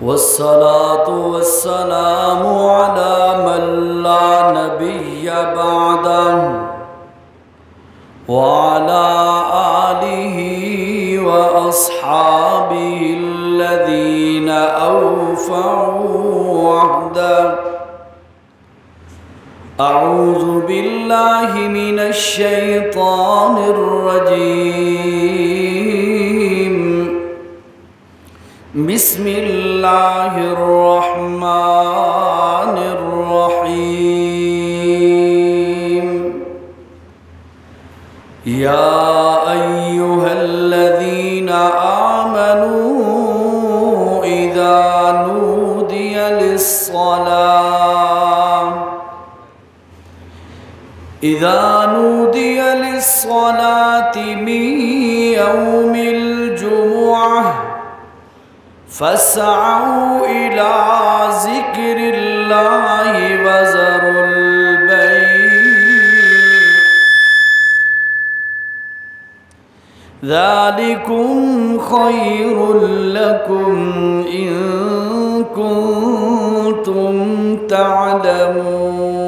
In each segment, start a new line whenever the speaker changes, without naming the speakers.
والصلاة والسلام على من لا نبي بعده وعلى آله وأصحابه الذين أوفوا وعده. أعوذ بالله من الشيطان الرجيم. بسم الله الرحمن الرحيم. يا أيها الذين آمنوا إذا نودي للصلاة من يوم الجمعة فاسعوا إلى ذكر الله وذروا البيع ذلكم خير لكم إن كنتم تعلمون.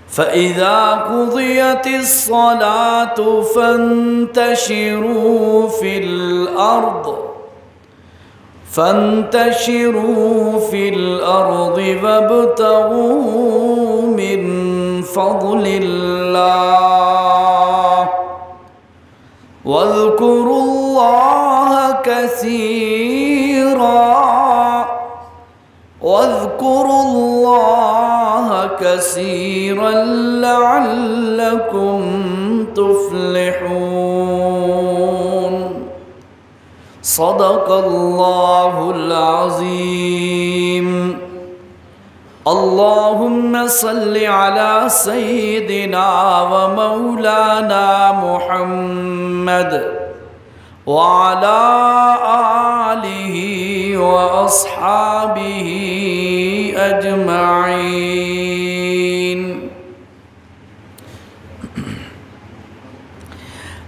فإذا قضيت الصلاة فانتشروا في الأرض وابتغوا من فضل الله واذكروا الله كثيرا لعلكم تفلحون. صدق الله العظيم. اللهم صل على سيدنا ومولانا محمد وعلى آله وأصحابه أجمعين.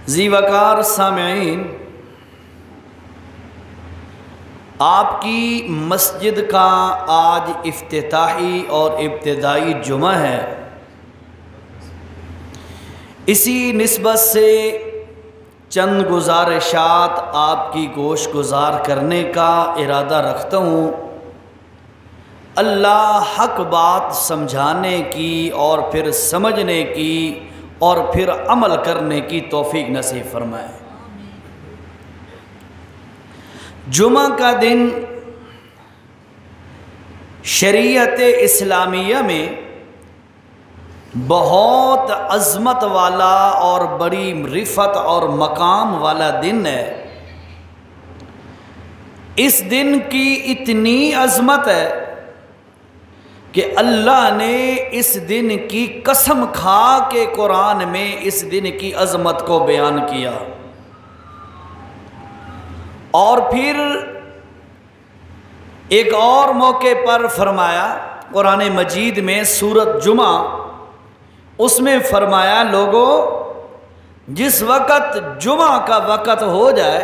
ذی وقار سامعین، آپ کی مسجد کا آج افتتاحی اور ابتدائی جمعہ ہے. اسی نسبت سے چند گزارشات آپ کی گوش گزار کرنے کا ارادہ رکھتا ہوں. اللہ حق بات سمجھانے کی اور پھر سمجھنے کی اور پھر عمل کرنے کی توفیق نصیب فرمائے. جمعہ کا دن شریعت اسلامیہ میں بہت عظمت والا اور بڑی رفعت اور مقام والا دن ہے. اس دن کی اتنی عظمت ہے کہ اللہ نے اس دن کی قسم کھا کے قرآن میں اس دن کی عظمت کو بیان کیا. اور پھر ایک اور موقع پر فرمایا قرآن مجید میں سورۃ جمعہ، اس میں فرمایا لوگوں جس وقت جمعہ کا وقت ہو جائے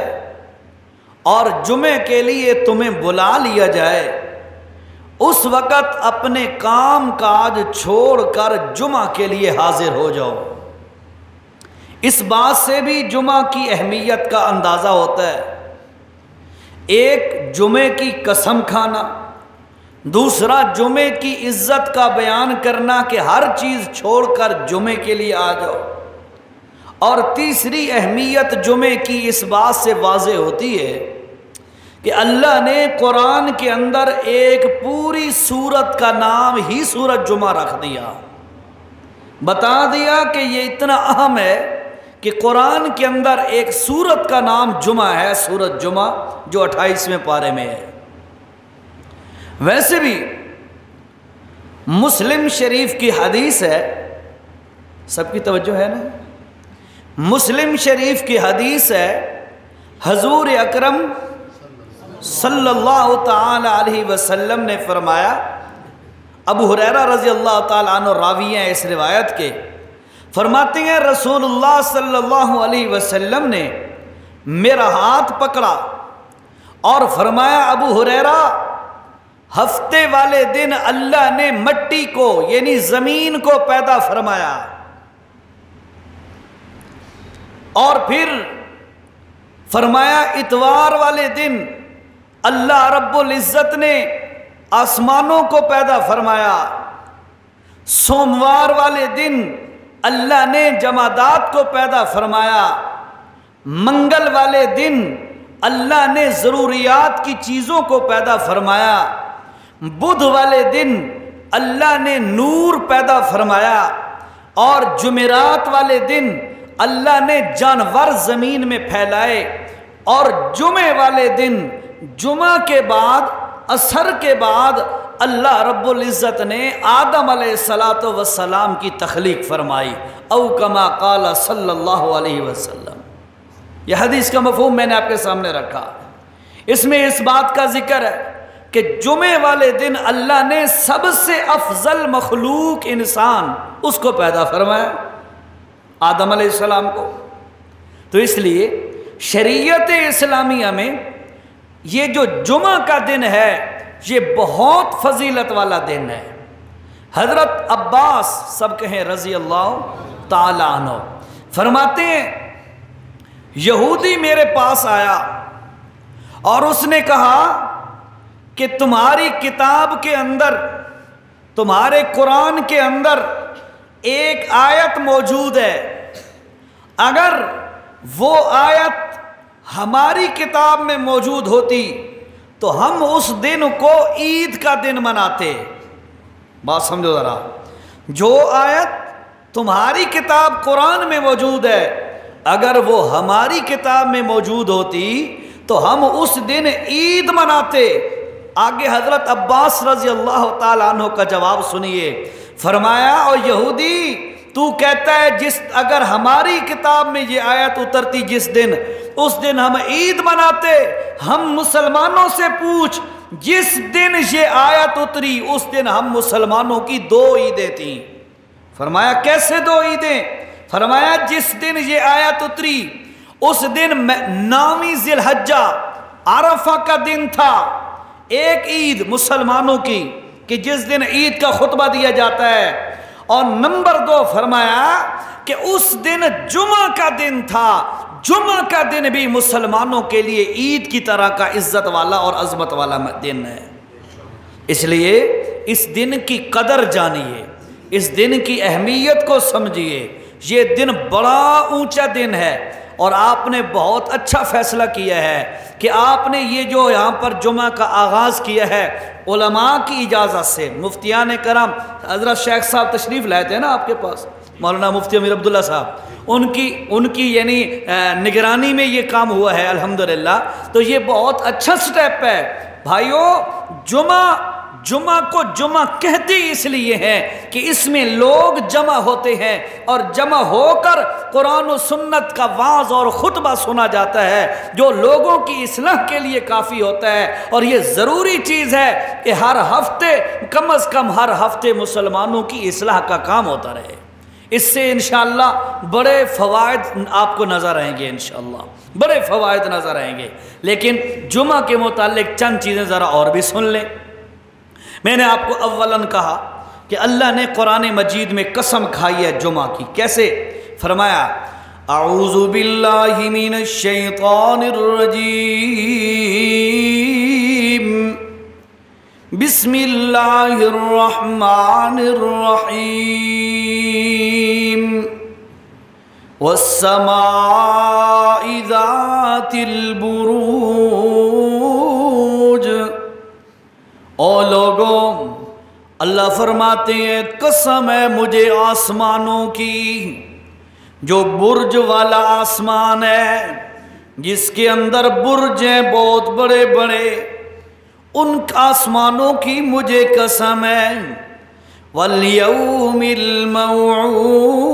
اور جمعے کے لیے تمہیں بلا لیا جائے اس وقت اپنے کام کاج چھوڑ کر جمعہ کے لیے حاضر ہو جاؤ. اس بات سے بھی جمعہ کی اہمیت کا اندازہ ہوتا ہے. ایک جمعے کی قسم کھانا، دوسرا جمعے کی عزت کا بیان کرنا کہ ہر چیز چھوڑ کر جمعے کے لیے آ جاؤ، اور تیسری اہمیت جمعے کی اس بات سے واضح ہوتی ہے کہ اللہ نے قرآن کے اندر ایک پوری سورت کا نام ہی سورۃ جمعہ رکھ دیا. بتا دیا کہ یہ اتنا اہم ہے کہ قرآن کے اندر ایک سورت کا نام جمعہ ہے، سورۃ جمعہ، جو 28ویں پارے میں ہے. ویسے بھی مسلم شریف کی حدیث ہے، سب کی توجہ ہے نا؟ مسلم شریف کی حدیث ہے، حضور اکرم صلی اللہ تعالی علیہ وسلم نے فرمایا، ابو ہریرہ رضی اللہ تعالیٰ عنہ راوی ہیں اس روایت کے، فرماتے ہیں رسول اللہ صلی اللہ علیہ وسلم نے میرا ہاتھ پکڑا اور فرمایا ابو ہریرہ ہفتے والے دن اللہ نے مٹی کو یعنی زمین کو پیدا فرمایا، اور پھر فرمایا اتوار والے دن اللہ رب العزت نے آسمانوں کو پیدا فرمایا، سوموار والے دن اللہ نے جمادات کو پیدا فرمایا، منگل والے دن اللہ نے ضروریات کی چیزوں کو پیدا فرمایا، بدھ والے دن اللہ نے نور پیدا فرمایا، اور جمعرات والے دن اللہ نے جانور زمین میں پھیلائے، اور جمعے والے دن جمعہ کے بعد عصر کے بعد اللہ رب العزت نے آدم علیہ السلام کی تخلیق فرمائی، او کما قال صلی اللہ علیہ وسلم۔ یہ حدیث کا مفہوم میں نے آپ کے سامنے رکھا۔ اس میں اس بات کا ذکر ہے کہ جمعے والے دن اللہ نے سب سے افضل مخلوق انسان اس کو پیدا فرمایا، آدم علیہ السلام کو۔ تو اس لیے شریعت اسلامیہ میں یہ جو جمعہ کا دن ہے یہ بہت فضیلت والا دن ہے۔ حضرت عباس سب کہیں رضی اللہ تعالی عنہ فرماتے ہیں یہودی میرے پاس آیا اور اس نے کہا کہ تمہاری کتاب کے اندر، تمہارے قرآن کے اندر ایک آیت موجود ہے، اگر وہ آیت ہماری کتاب میں موجود ہوتی تو ہم اس دن کو عید کا دن مناتے۔ بات سمجھو ذرا، جو آیت تمہاری کتاب قرآن میں موجود ہے اگر وہ ہماری کتاب میں موجود ہوتی تو ہم اس دن عید مناتے۔ آگے حضرت عباس رضی اللہ تعالیٰ عنہ کا جواب سنیے، فرمایا اور یہودی تو کہتا ہے اگر ہماری کتاب میں یہ آیت اترتی جس دن، اس دن ہم عید مناتے۔ ہم مسلمانوں سے پوچھ جس دن یہ آیت اتری اس دن ہم مسلمانوں کی 2 عیدیں تھیں۔ فرمایا کیسے 2 عیدیں؟ فرمایا جس دن یہ آیت اتری اس دن 9ویں ذی الحجہ عرفہ کا دن تھا، ایک عید مسلمانوں کی کہ جس دن عید کا خطبہ دیا جاتا ہے، اور نمبر 2 فرمایا کہ اس دن جمعہ کا دن تھا، جمعہ کا دن بھی مسلمانوں کے لیے عید کی طرح کا عزت والا اور عظمت والا دن ہے۔ اس لیے اس دن کی قدر جانیے، اس دن کی اہمیت کو سمجھیے۔ یہ دن بڑا اونچا دن ہے، اور آپ نے بہت اچھا فیصلہ کیا ہے کہ آپ نے یہ جو یہاں پر جمعہ کا آغاز کیا ہے علماء کی اجازت سے۔ مفتیان کرام حضرت شیخ صاحب تشریف لائے تھے نا آپ کے پاس، مولانا مفتی امیر عبداللہ صاحب، ان کی یعنی نگرانی میں یہ کام ہوا ہے الحمدللہ۔ تو یہ بہت اچھا سٹیپ ہے بھائیو۔ جمعہ کو جمعہ کہتے اس لیے ہیں کہ اس میں لوگ جمع ہوتے ہیں، اور جمع ہو کر قرآن و سنت کا وعظ اور خطبہ سنا جاتا ہے جو لوگوں کی اصلاح کے لیے کافی ہوتا ہے۔ اور یہ ضروری چیز ہے کہ ہر ہفتے کم از کم ہر ہفتے مسلمانوں کی اصلاح کا کام ہوتا رہے۔ اس سے انشاءاللہ بڑے فوائد آپ کو نظر آئیں گے، انشاءاللہ بڑے فوائد نظر آئیں گے۔ لیکن جمعہ کے متعلق چند چیزیں ذرا اور بھی سن لیں۔ میں نے آپ کو اولاً کہا کہ اللہ نے قرآن مجید میں قسم کھائی ہے جمعہ کی، کیسے؟ فرمایا اعوذ باللہ من الشیطان الرجیم بسم اللہ الرحمن الرحیم والسماء ذات البروج۔ او لوگوں، اللہ فرماتے ہیں قسم ہے مجھے آسمانوں کی، جو برج والا آسمان ہے جس کے اندر برج ہیں بہت بڑے بڑے، ان آسمانوں کی مجھے قسم ہے، والیوم الموعود،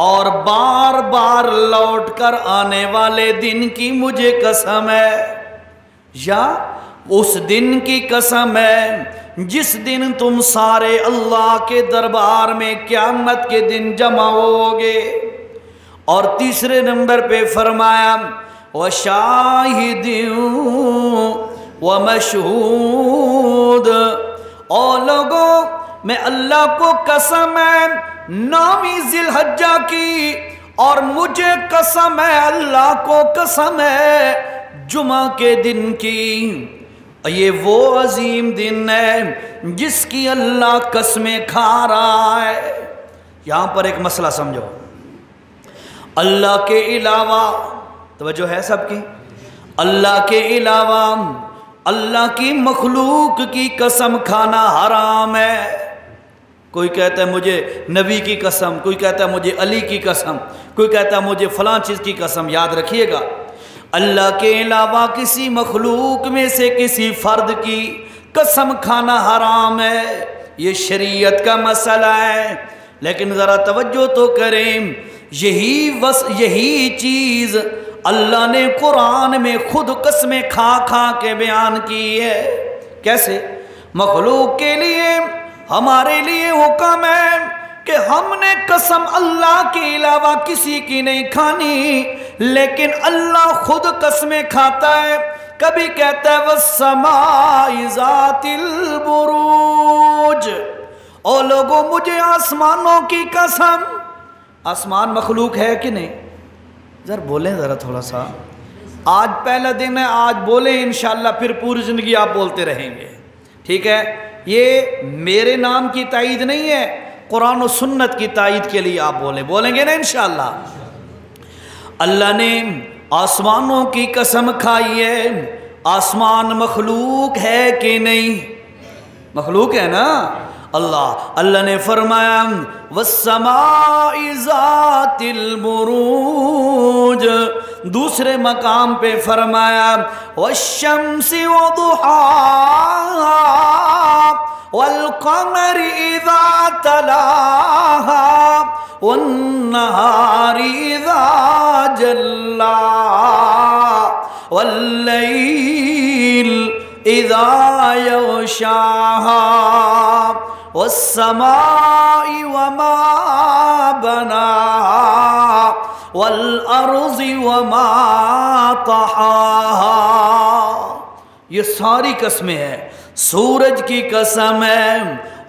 اور بار بار لوٹ کر آنے والے دن کی مجھے قسم ہے، یا اس دن کی قسم ہے جس دن تم سارے اللہ کے دربار میں قیامت کے دن جمع ہوگے۔ اور تیسرے نمبر پہ فرمایا وشاہد ومشہود۔ اور لوگوں میں اللہ کو قسم ہے 9ویں ذی الحجہ کی، اور مجھے قسم ہے اللہ کو قسم ہے جمعہ کے دن کی۔ یہ وہ عظیم دن ہے جس کی اللہ قسمیں کھا رہا ہے۔ یہاں پر ایک مسئلہ سمجھو، اللہ کے علاوہ، توجہ ہے سب کی، اللہ کے علاوہ اللہ کی مخلوق کی قسم کھانا حرام ہے۔ کوئی کہتا ہے مجھے نبی کی قسم، کوئی کہتا ہے مجھے علی کی قسم، کوئی کہتا ہے مجھے فلاں چیز کی قسم۔ یاد رکھیے گا، اللہ کے علاوہ کسی مخلوق میں سے کسی فرد کی قسم کھانا حرام ہے۔ یہ شریعت کا مسئلہ ہے، لیکن ذرا توجہ تو کریں، یہی چیز اللہ نے قرآن میں خود قسمیں کھا کھا کے بیان کی ہے۔ کیسے؟ مخلوق کے لیے، ہمارے لیے حکم ہے کہ ہم نے قسم اللہ کے علاوہ کسی کی نہیں کھانی، لیکن اللہ خود قسمیں کھاتا ہے۔ کبھی کہتا ہے وَالسَّمَاءِ ذَاتِ الْبُرُوجِ، اور لوگوں مجھے آسمانوں کی قسم۔ آسمان مخلوق ہے کہ نہیں؟ ذرا بولیں ذرا تھوڑا سا، آج پہلا دن ہے، آج بولیں انشاءاللہ، پھر پوری زندگی آپ بولتے رہیں گے، ٹھیک ہے؟ یہ میرے نام کی تائید نہیں ہے، قرآن و سنت کی تائید کے لیے آپ بولیں گے نا انشاءاللہ۔ اللہ نے آسمانوں کی قسم کھائی ہے۔ آسمان مخلوق ہے کہ نہیں؟ مخلوق ہے نا۔ اللہ نے فرمایا وَالسَّمَاءِ ذَاتِ الْبُرُوجِ، دوسرے مقام پہ فرمایا وَالشَّمْسِ وَضُحَاهَا وَالْقَمَرِ إِذَا تَلَاهَا وَالنَّهَارِ إِذَا جَلَّاهَا وَاللَّيْلِ إِذَا يَغْشَاهَا وَالسَّمَاءِ وَمَا بَنَاهَا وَالْأَرْضِ وَمَا طَحَاهَا۔ یہ ساری قسمیں ہیں، سورج کی قسم ہے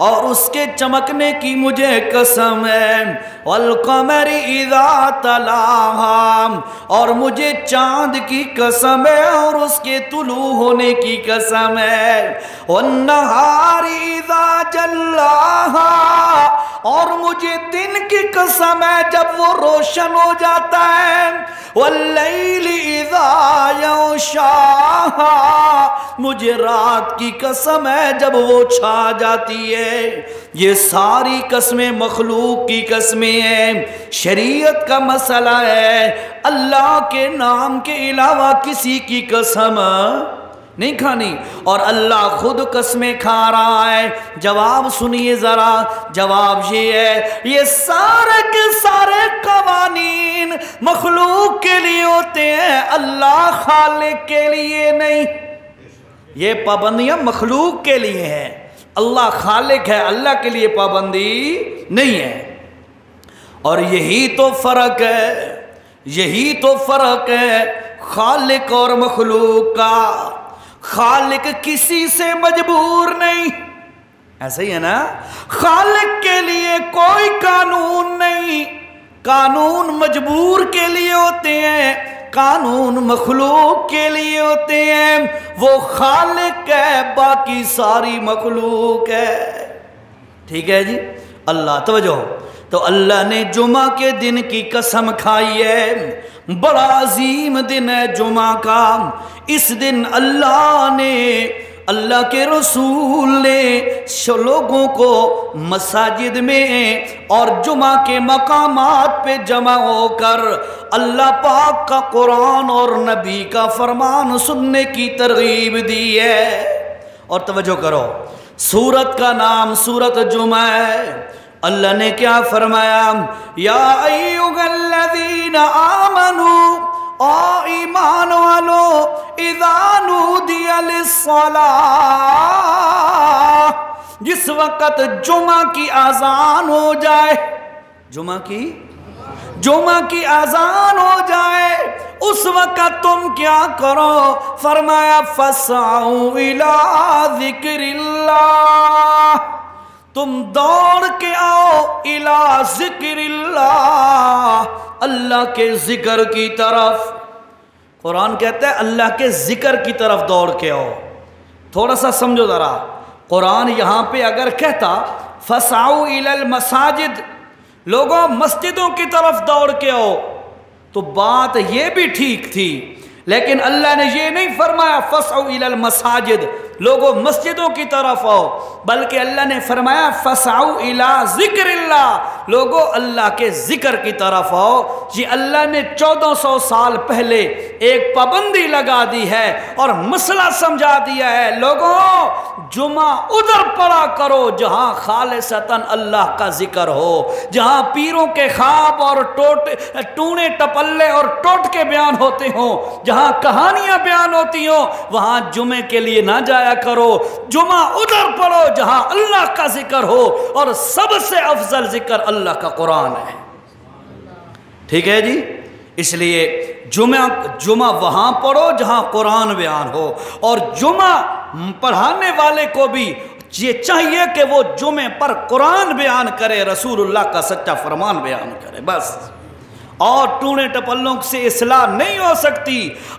اور اس کے چمکنے کی مجھے قسم ہے، والقمر اذا تلاہا، اور مجھے چاند کی قسم ہے اور اس کے طلوع ہونے کی قسم ہے، والنہار اذا جلاہا، اور مجھے دن کی قسم ہے جب وہ روشن ہو جاتا ہے، واللیل اذا یغشاہا، مجھے رات کی قسم ہے جب وہ چھا جاتی ہے۔ یہ ساری قسمیں مخلوق کی قسمیں ہیں، شریعت کا مسئلہ ہے، اللہ کے نام کے علاوہ کسی کی قسم نہیں کھانی، اور اللہ خود قسمیں کھا رہا ہے۔ جواب سنیے ذرا، جواب یہ ہے، یہ سارے کے سارے قوانین مخلوق کے لیے ہوتے ہیں، اللہ خالق کے لیے نہیں۔ یہ پابندیاں مخلوق کے لیے ہیں، اللہ خالق ہے، اللہ کے لیے پابندی نہیں ہے۔ اور یہی تو فرق ہے، یہی تو فرق ہے خالق اور مخلوق کا۔ خالق کسی سے مجبور نہیں، ایسا ہی ہے نا، خالق کے لیے کوئی قانون نہیں، قانون مجبور کے لیے ہوتے ہیں، قانون مخلوق کے لیے ہوتے ہیں۔ وہ خالق ہے، باقی ساری مخلوق ہے، ٹھیک ہے جی۔ اللہ توجہ، تو اللہ نے جمعہ کے دن کی قسم کھائی ہے، بڑا عظیم دن ہے جمعہ کا۔ اس دن اللہ نے، اللہ کے رسول نے لوگوں کو مساجد میں اور جمعہ کے مقامات پہ جمع ہو کر اللہ پاک کا قرآن اور نبی کا فرمان سننے کی ترغیب دی ہے۔ اور توجہ کرو، سورت کا نام سورت جمعہ ہے۔ اللہ نے کیا فرمایا؟ یا ایھا الذین آمنوا، او ایمان والو، اذا نودی للصلاۃ، جس وقت جمعہ کی اذان ہو جائے، جمعہ کی اذان ہو جائے اس وقت تم کیا کرو؟ فرمایا فَاسْعَوْا إِلَىٰ ذِكْرِ اللَّهِ، تم دوڑ کے آؤ اِلَىٰ ذِكْرِ اللَّهِ، اللہ کے ذکر کی طرف۔ قرآن کہتا ہے اللہ کے ذکر کی طرف دوڑ کے آؤ۔ تھوڑا سا سمجھو ذرا، قرآن یہاں پہ اگر کہتا فَاسْعَوْا إِلَى الْمَسَاجِدِ، لوگوں مسجدوں کی طرف دوڑ کے آؤ، تو بات یہ بھی ٹھیک تھی، لیکن اللہ نے یہ نہیں فرمایا فَاسْعَوْا إِلَى الْمَسَاجِدِ، لوگوں مسجدوں کی طرف آؤ، بلکہ اللہ نے فرمایا فَاسْعَوْا إِلَىٰ ذِكْرِ اللَّهِ، لوگوں اللہ کے ذکر کی طرف آؤ۔ یہ اللہ نے 1400 سال پہلے ایک پابندی لگا دی ہے اور مسئلہ سمجھا دیا ہے، لوگوں جمعہ ادھر پڑھا کرو جہاں خالصتاً اللہ کا ذکر ہو، جہاں پیروں کے خواب اور ٹونے ٹپلے اور ٹوٹکے بیان ہوتے ہوں، جہاں کہانیاں بیان ہوتی ہوں، وہاں جمعے کے لیے نہ جایا کرو، جمعہ ادھر پڑھو جہاں اللہ کا ذکر ہو، اور سب سے افضل ذکر اللہ کا قرآن ہے۔ ٹھیک ہے جی؟ اس لیے جمعہ وہاں پڑھو جہاں قرآن بیان ہو، اور جمعہ پڑھانے والے کو بھی یہ چاہیے کہ وہ جمعے پر قرآن بیان کرے، رسول اللہ کا سچا فرمان بیان کرے، بس۔ اور ٹونے ٹپلوں سے اصلاح نہیں ہو سکتی۔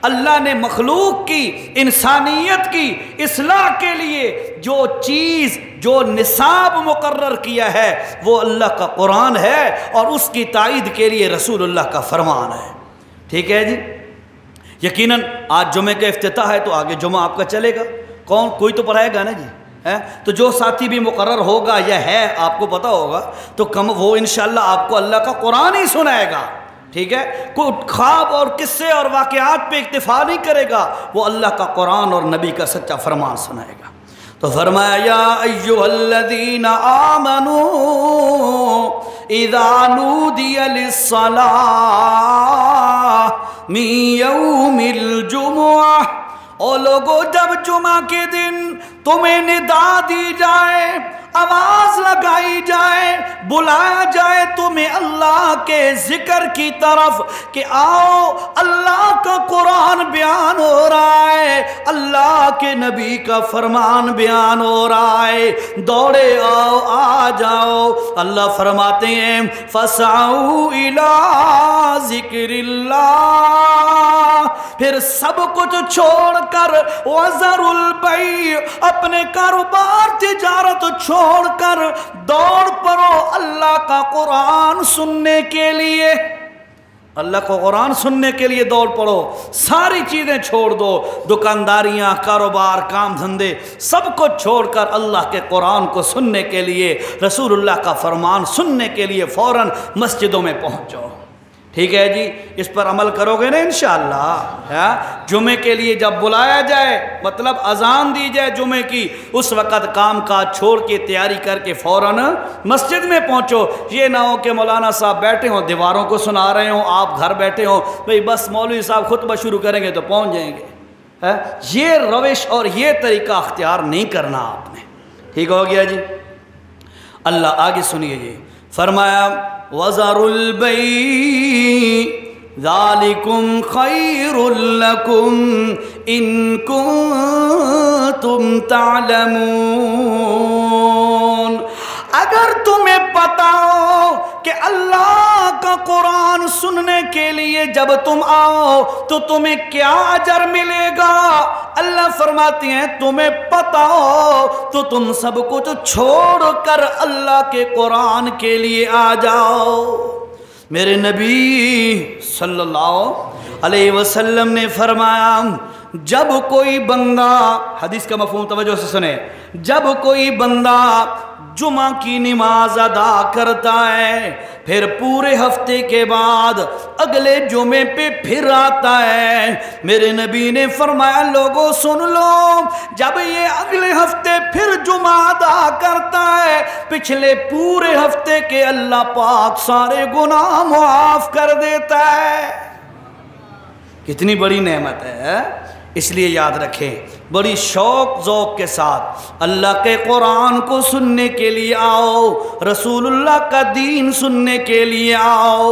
اللہ نے مخلوق کی، انسانیت کی اصلاح کے لیے جو چیز، جو نصاب مقرر کیا ہے وہ اللہ کا قرآن ہے، اور اس کی تائید کے لیے رسول اللہ کا فرمان ہے۔ ٹھیک ہے جی؟ یقیناً آج جمعے کا افتتاح ہے تو آگے جمعہ آپ کا چلے گا، کوئی تو پڑھائے گا نا جی، تو جو ساتھی بھی مقرر ہوگا یا ہے آپ کو پتہ ہوگا تو وہ انشاءاللہ آپ کو اللہ کا قرآن ہی سنائے گا۔ ٹھیک ہے؟ کوئی خواب اور قصے اور واقعات پہ اکتفا نہیں کرے گا، وہ اللہ کا قرآن اور نبی کا سچا فرمان سنائے گا۔ تو فرمایا یا ایھا الذین آمنوا اذا نودی للصلاۃ من یوم الجمعہ، او لوگو جب جمعہ کے دن تمہیں ندا دی جائے، آواز لگائی جائے، بلایا جائے تمہیں اللہ کے ذکر کی طرف کہ آؤ اللہ کا قرآن بیان ہو رہا ہے، اللہ کے نبی کا فرمان بیان ہو رہا ہے، دوڑے آؤ، آ جاؤ۔ اللہ فرماتے ہیں فَاسْعَوْا إِلَىٰ ذِكْرِ اللَّهِ، پھر سب کچھ چھوڑ کر وَذَرُوا الْبَيْعَ، اپنے کاروبار تجارت چھوڑ کر دوڑ پڑو اللہ کا قرآن سننے کے لیے، اللہ کو قرآن سننے کے لیے دوڑ پڑو، ساری چیزیں چھوڑ دو، دکانداریاں، کاروبار، کام دھندے، سب کو چھوڑ کر اللہ کے قرآن کو سننے کے لیے، رسول اللہ کا فرمان سننے کے لیے فوراً مسجدوں میں پہنچ جاؤ۔ ٹھیک ہے جی؟ اس پر عمل کرو گے نا انشاءاللہ۔ جمعے کے لیے جب بلایا جائے، مطلب اذان دی جائے جمعے کی، اس وقت کام کاج چھوڑ کے تیاری کر کے فوراً مسجد میں پہنچو۔ یہ نہ ہو کہ مولانا صاحب بیٹھے ہوں دیواروں کو سنا رہے ہوں، آپ گھر بیٹھے ہوں، بھئی بس مولوی صاحب خطبہ شروع کریں گے تو پہنچ جائیں گے۔ یہ روش اور یہ طریقہ اختیار نہیں کرنا آپ نے۔ ٹھیک ہو گیا جی؟ اللہ آگے سنیے جی، فرمایا وَذَرُوا الْبَيْعَ ذَلِكُمْ خَيْرٌ لَكُمْ إِن كُنتُمْ تَعْلَمُونَ، اگر تمہیں پتا ہو کہ اللہ کا قرآن سننے کے لیے جب تم آؤ تو تمہیں کیا اجر ملے گا، اللہ فرماتے ہیں تمہیں پتا ہو تو تم سب کچھ چھوڑ کر اللہ کے قرآن کے لیے آ جاؤ۔ میرے نبی صلی اللہ علیہ وسلم نے فرمایا جب کوئی بندہ، حدیث کا مفہوم توجہ سے سنے، جب کوئی بندہ جمعہ کی نماز ادا کرتا ہے، پھر پورے ہفتے کے بعد اگلے جمعے پہ پھر آتا ہے، میرے نبی نے فرمایا لوگوں سن لو، جب یہ اگلے ہفتے پھر جمعہ ادا کرتا ہے، پچھلے پورے ہفتے کے اللہ پاک سارے گناہ معاف کر دیتا ہے۔ کتنی بڑی نعمت ہے۔ اس لیے یاد رکھیں، بڑی شوق ذوق کے ساتھ اللہ کے قرآن کو سننے کے لیے آؤ، رسول اللہ کا دین سننے کے لیے آؤ،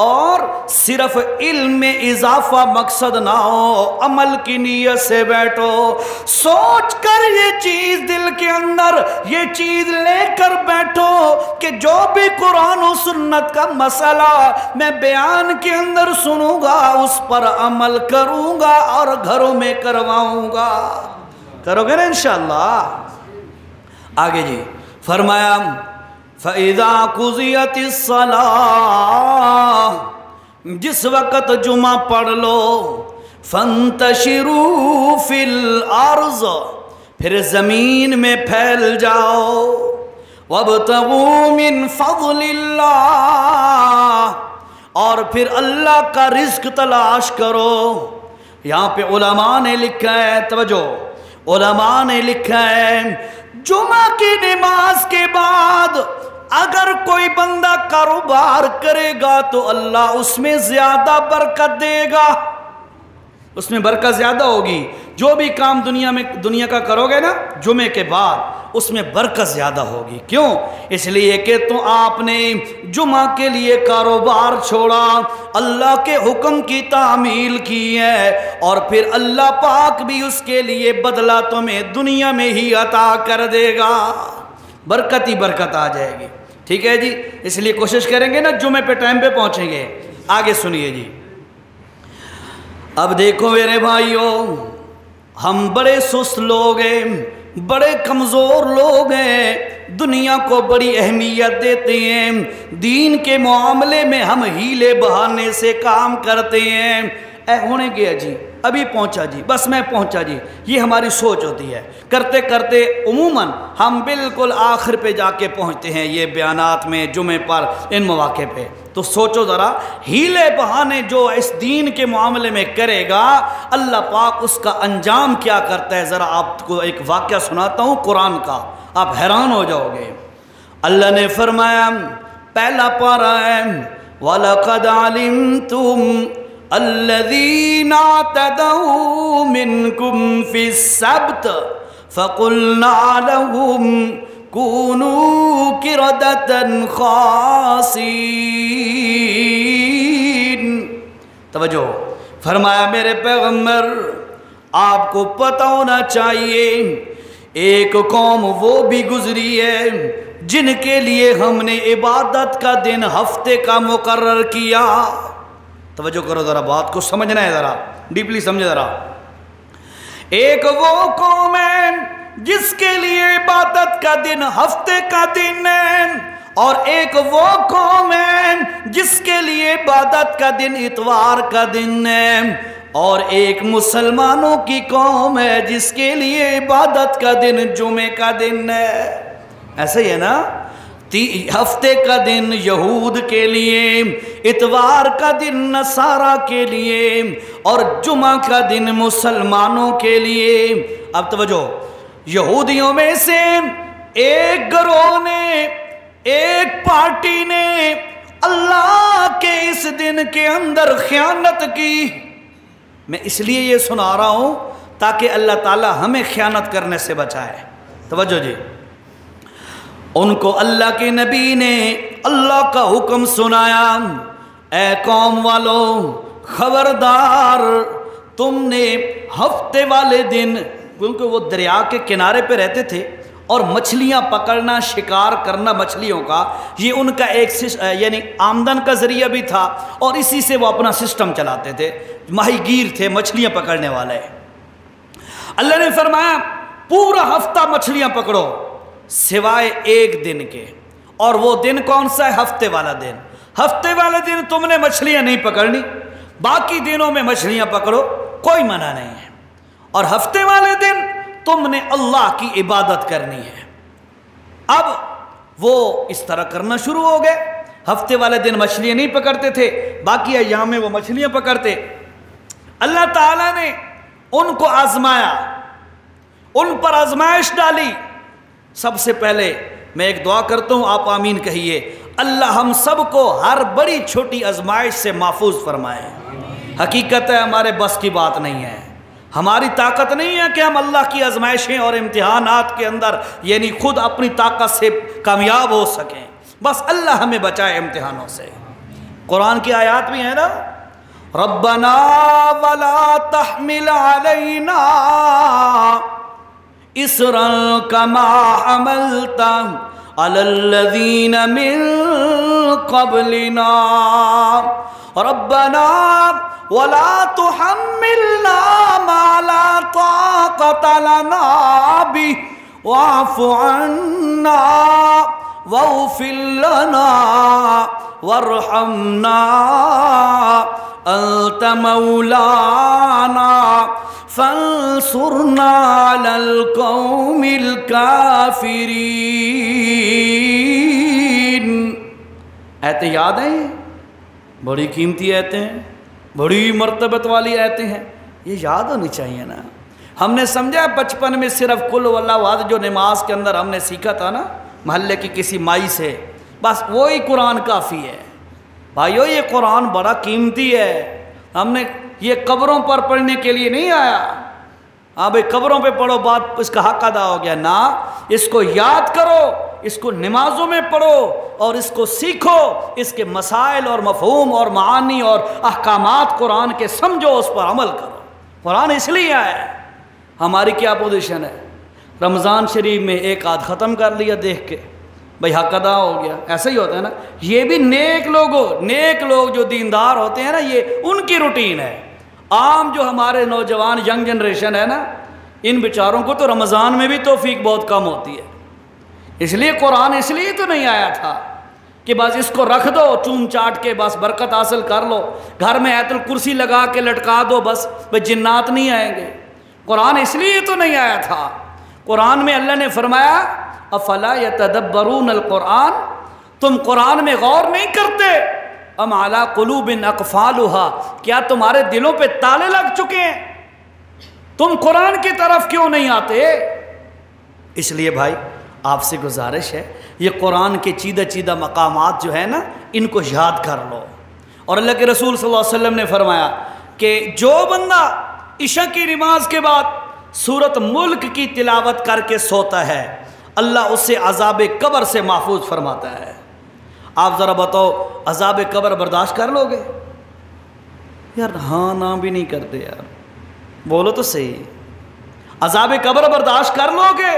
اور صرف علم میں اضافہ مقصد نہ ہو، عمل کی نیت سے بیٹھو، سوچ کر یہ چیز دل کے اندر یہ چیز لے کر بیٹھو کہ جو بھی قرآن و سنت کا مسئلہ میں بیان کے اندر سنوں گا اس پر عمل کروں گا اور گھروں میں کرواؤں گا۔ کرو گے نا انشاءاللہ؟ آگے جی فرمایا فَإِذَا قُضِيَتِ الصَّلَاةُ، جس وقت جمعہ پڑھ لو، فَانْتَشِرُوا فِي الْأَرْضِ، پھر زمین میں پھیل جاؤ، وَابْتَغُوا مِنْ فَضْلِ اللَّهِ، اور پھر اللہ کا رزق تلاش کرو۔ یہاں پہ علماء نے لکھا ہے، توجہ، علماء نے لکھا ہے جمعہ کی نماز کے بعد اگر کوئی بندہ کاروبار کرے گا تو اللہ اس میں زیادہ برکت دے گا، اس میں برکت زیادہ ہوگی۔ جو بھی کام دنیا کا کرو گے نا جمعے کے بعد اس میں برکت زیادہ ہوگی۔ کیوں؟ اس لیے کہ تو آپ نے جمعہ کے لیے کاروبار چھوڑا، اللہ کے حکم کی تعمیل کی ہے، اور پھر اللہ پاک بھی اس کے لیے بدلہ تمہیں دنیا میں ہی عطا کر دے گا، برکت ہی برکت آ جائے گی۔ ٹھیک ہے جی، اس لیے کوشش کریں گے نا جمعے پہ ٹائم پہ پہنچیں گے۔ آگے سنیے جی، اب دیکھو میرے بھائیوں، ہم بڑے سست لوگ ہیں، بڑے کمزور لوگ ہیں، دنیا کو بڑی اہمیت دیتے ہیں، دین کے معاملے میں ہم ہیلے بہانے سے کام کرتے ہیں۔ ہونے گیا جی، ابھی پہنچا جی، بس میں پہنچا جی، یہ ہماری سوچ ہوتی ہے۔ کرتے کرتے عموماً ہم بالکل آخر پہ جا کے پہنچتے ہیں، یہ بیانات میں جمعے پر ان مواقع پہ۔ تو سوچو ذرا، ہیلے بہانے جو اس دین کے معاملے میں کرے گا اللہ پاک اس کا انجام کیا کرتا ہے۔ ذرا آپ کو ایک واقعہ سناتا ہوں قرآن کا، آپ حیران ہو جاؤ گے۔ اللہ نے فرمایا، پہلا پارہ ہے، وَلَقَدْ عَلِمْتُمْ الَّذِينَ اعْتَدَوْا مِنْكُمْ فِي السَّبْتِ فَقُلْنَا لَهُمْ كُونُوا قِرَدَةً خَاسِئِينَ۔ توجہ، فرمایا میرے پیغمبر آپ کو پتہ ہونا چاہیے ایک قوم وہ بھی گزری ہے جن کے لیے ہم نے عبادت کا دن ہفتے کا مقرر کیا۔ توجہ کرو ذرا، بات کو سمجھنا ہے، ذرا ڈیپلی سمجھے ذرا۔ ایک وہ قوم ہے جس کے لیے عبادت کا دن ہفتے کا دن ہے، اور ایک وہ قوم ہے جس کے لیے عبادت کا دن اتوار کا دن ہے، اور ایک مسلمانوں کی قوم ہے جس کے لیے عبادت کا دن جمعے کا دن ہے۔ ایسا ہی ہے نا، ہفتے کا دن یہود کے لیے، اتوار کا دن نصارہ کے لیے، اور جمعہ کا دن مسلمانوں کے لیے۔ اب توجہ، یہودیوں میں سے ایک گروہ نے، ایک پارٹی نے اللہ کے اس دن کے اندر خیانت کی۔ میں اس لیے یہ سنا رہا ہوں تاکہ اللہ تعالی ہمیں خیانت کرنے سے بچائے۔ توجہ جی، ان کو اللہ کے نبی نے اللہ کا حکم سنایا، اے قوم والو خبردار، تم نے ہفتے والے دن، کیونکہ وہ دریا کے کنارے پہ رہتے تھے اور مچھلیاں پکڑنا، شکار کرنا مچھلیوں کا، یہ ان کا ایک یعنی آمدن کا ذریعہ بھی تھا، اور اسی سے وہ اپنا سسٹم چلاتے تھے، ماہی گیر تھے، مچھلیاں پکڑنے والے۔ اللہ نے فرمایا پورا ہفتہ مچھلیاں پکڑو سوائے ایک دن کے، اور وہ دن کون سا ہے؟ ہفتے والا دن۔ ہفتے والے دن تم نے مچھلیاں نہیں پکڑنی، باقی دنوں میں مچھلیاں پکڑو، کوئی منع نہیں ہے، اور ہفتے والے دن تم نے اللہ کی عبادت کرنی ہے۔ اب وہ اس طرح کرنا شروع ہو گئے، ہفتے والے دن مچھلیاں نہیں پکڑتے تھے، باقی ایام میں وہ مچھلیاں پکڑتے۔ اللہ تعالیٰ نے ان کو آزمایا، ان پر آزمائش ڈالی۔ سب سے پہلے میں ایک دعا کرتا ہوں، آپ آمین کہیے، اللہ ہم سب کو ہر بڑی چھوٹی آزمائش سے محفوظ فرمائے۔ حقیقت ہے ہمارے بس کی بات نہیں ہے، ہماری طاقت نہیں ہے کہ ہم اللہ کی آزمائشیں اور امتحانات کے اندر یعنی خود اپنی طاقت سے کامیاب ہو سکیں، بس اللہ ہمیں بچائے امتحانوں سے۔ قرآن کی آیات بھی ہیں نا، ربنا ولا تحمل علینا اسرا کما حملت علی الذین من قبلنا ربنا ولا تحملنا ما لا طاقة لنا به واعف عنا واغفر لنا وارحمنا أنت مولانا فانصرنا على القوم الكافرين۔ آیتیں یاد ہیں؟ بڑی قیمتی آیتیں ہیں، بڑی مرتبت والی آیتیں ہیں، یہ یاد ہونی چاہیے نا۔ ہم نے سمجھا بچپن میں صرف قل ہو اللہ احد جو نماز کے اندر ہم نے سیکھا تھا نا محلے کی کسی مائی سے، بس وہی قرآن کافی ہے۔ بھائیو یہ قرآن بڑا قیمتی ہے، ہم نے یہ قبروں پر پڑھنے کے لیے نہیں آیا، ہاں بھائی قبروں پہ پڑھو بات اس کا حق ادا ہو گیا، نا اس کو یاد کرو، اس کو نمازوں میں پڑھو اور اس کو سیکھو، اس کے مسائل اور مفہوم اور معانی اور احکامات قرآن کے سمجھو، اس پر عمل کرو۔ قرآن اس لیے آیا ہے۔ ہماری کیا پوزیشن ہے؟ رمضان شریف میں ایک آدھ ختم کر لیا دیکھ کے، بھئی حق ادا ہو گیا، ایسا ہی ہوتا ہے نا۔ یہ بھی نیک لوگ جو دیندار ہوتے ہیں نا، یہ ان کی روٹین ہے۔ عام جو ہمارے نوجوان ینگ جنریشن ہے نا، ان بیچاروں کو تو رمضان میں بھی توفیق بہت کم ہوتی ہے۔ اس لیے قرآن اس لیے تو نہیں آیا تھا کہ بس اس کو رکھ دو چوم چاٹ کے بس برکت حاصل کر لو، گھر میں آیت الکرسی لگا کے لٹکا دو بس جنات نہیں آئیں گے۔ قرآن اس لیے تو نہیں آیا تھا۔ قرآن میں اللہ نے فرمایا افلا یتدبرون القرآن، تم قرآن میں غور نہیں کرتے؟ ام علی قلوب اقفالها، کیا تمہارے دلوں پہ تالے لگ چکے ہیں؟ تم قرآن کی طرف کیوں نہیں آتے؟ اس لیے بھائی آپ سے گزارش ہے، یہ قرآن کے چیدہ مقامات جو ہے نا ان کو یاد کر لو۔ اور اللہ کے رسول صلی اللہ علیہ وسلم نے فرمایا کہ جو بندہ عشاء کی نماز کے بعد سورۃ ملک کی تلاوت کر کے سوتا ہے، اللہ اسے عذاب قبر سے محفوظ فرماتا ہے۔ آپ ذرا بتاؤ عذاب قبر برداشت کر لو گے؟ یار ہاں نہ بھی نہیں کرتے یار، بولو تو صحیح، عذاب قبر برداشت کر لو گے؟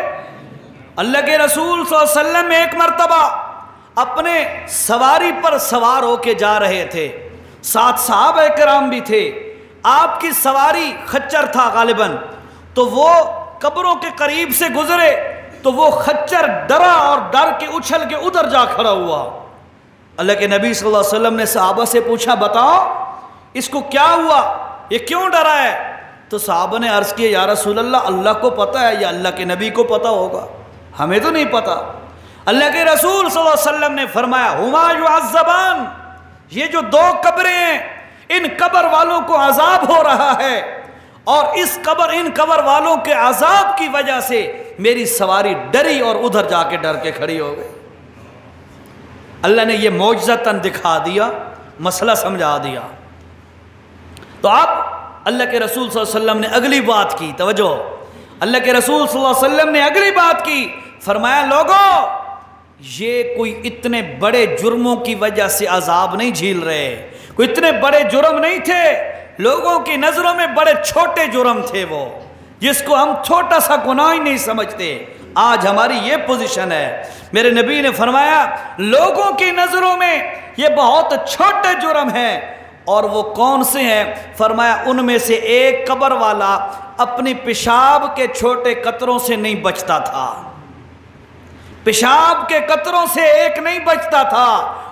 اللہ کے رسول صلی اللہ علیہ وسلم ایک مرتبہ اپنے سواری پر سوار ہو کے جا رہے تھے، ساتھ صحابہ کرام بھی تھے، آپ کی سواری خچر تھا غالباً، تو وہ قبروں کے قریب سے گزرے تو وہ خچر ڈرا اور ڈر کے اچھل کے ادھر جا کھڑا ہوا۔ اللہ کے نبی صلی اللہ علیہ وسلم نے صحابہ سے پوچھا بتاؤ اس کو کیا ہوا، یہ کیوں ڈرا ہے؟ تو صحابہ نے عرض کیا یا رسول اللہ، اللہ کو پتہ ہے یا اللہ کے نبی کو پتہ ہوگا، ہمیں تو نہیں پتہ۔ اللہ کے رسول صلی اللہ علیہ وسلم نے فرمایا ہما یعذبان، یہ جو دو قبریں ہیں ان قبر والوں کو عذاب ہو رہا ہے، اور ان قبر والوں کے عذاب کی وجہ سے میری سواری ڈری اور ادھر جا کے ڈر کے کھڑی ہو گئی۔ اللہ نے یہ معجزتاً دکھا دیا، مسئلہ سمجھا دیا۔ تو اب اللہ کے رسول صلی اللہ علیہ وسلم نے اگلی بات کی، توجہ، اللہ کے رسول صلی اللہ علیہ وسلم نے اگلی بات کی، فرمایا لوگوں یہ کوئی اتنے بڑے جرموں کی وجہ سے عذاب نہیں جھیل رہے، کوئی اتنے بڑے جرم نہیں تھے، لوگوں کی نظروں میں بڑے چھوٹے جرم تھے وہ، جس کو ہم چھوٹا سا گناہ ہی نہیں سمجھتے۔ آج ہماری یہ پوزیشن ہے۔ میرے نبی نے فرمایا لوگوں کی نظروں میں یہ بہت چھوٹے جرم ہیں، اور وہ کون سے ہیں؟ فرمایا ان میں سے ایک قبر والا اپنی پیشاب کے چھوٹے قطروں سے نہیں بچتا تھا، پیشاب کے قطروں سے ایک نہیں بچتا تھا،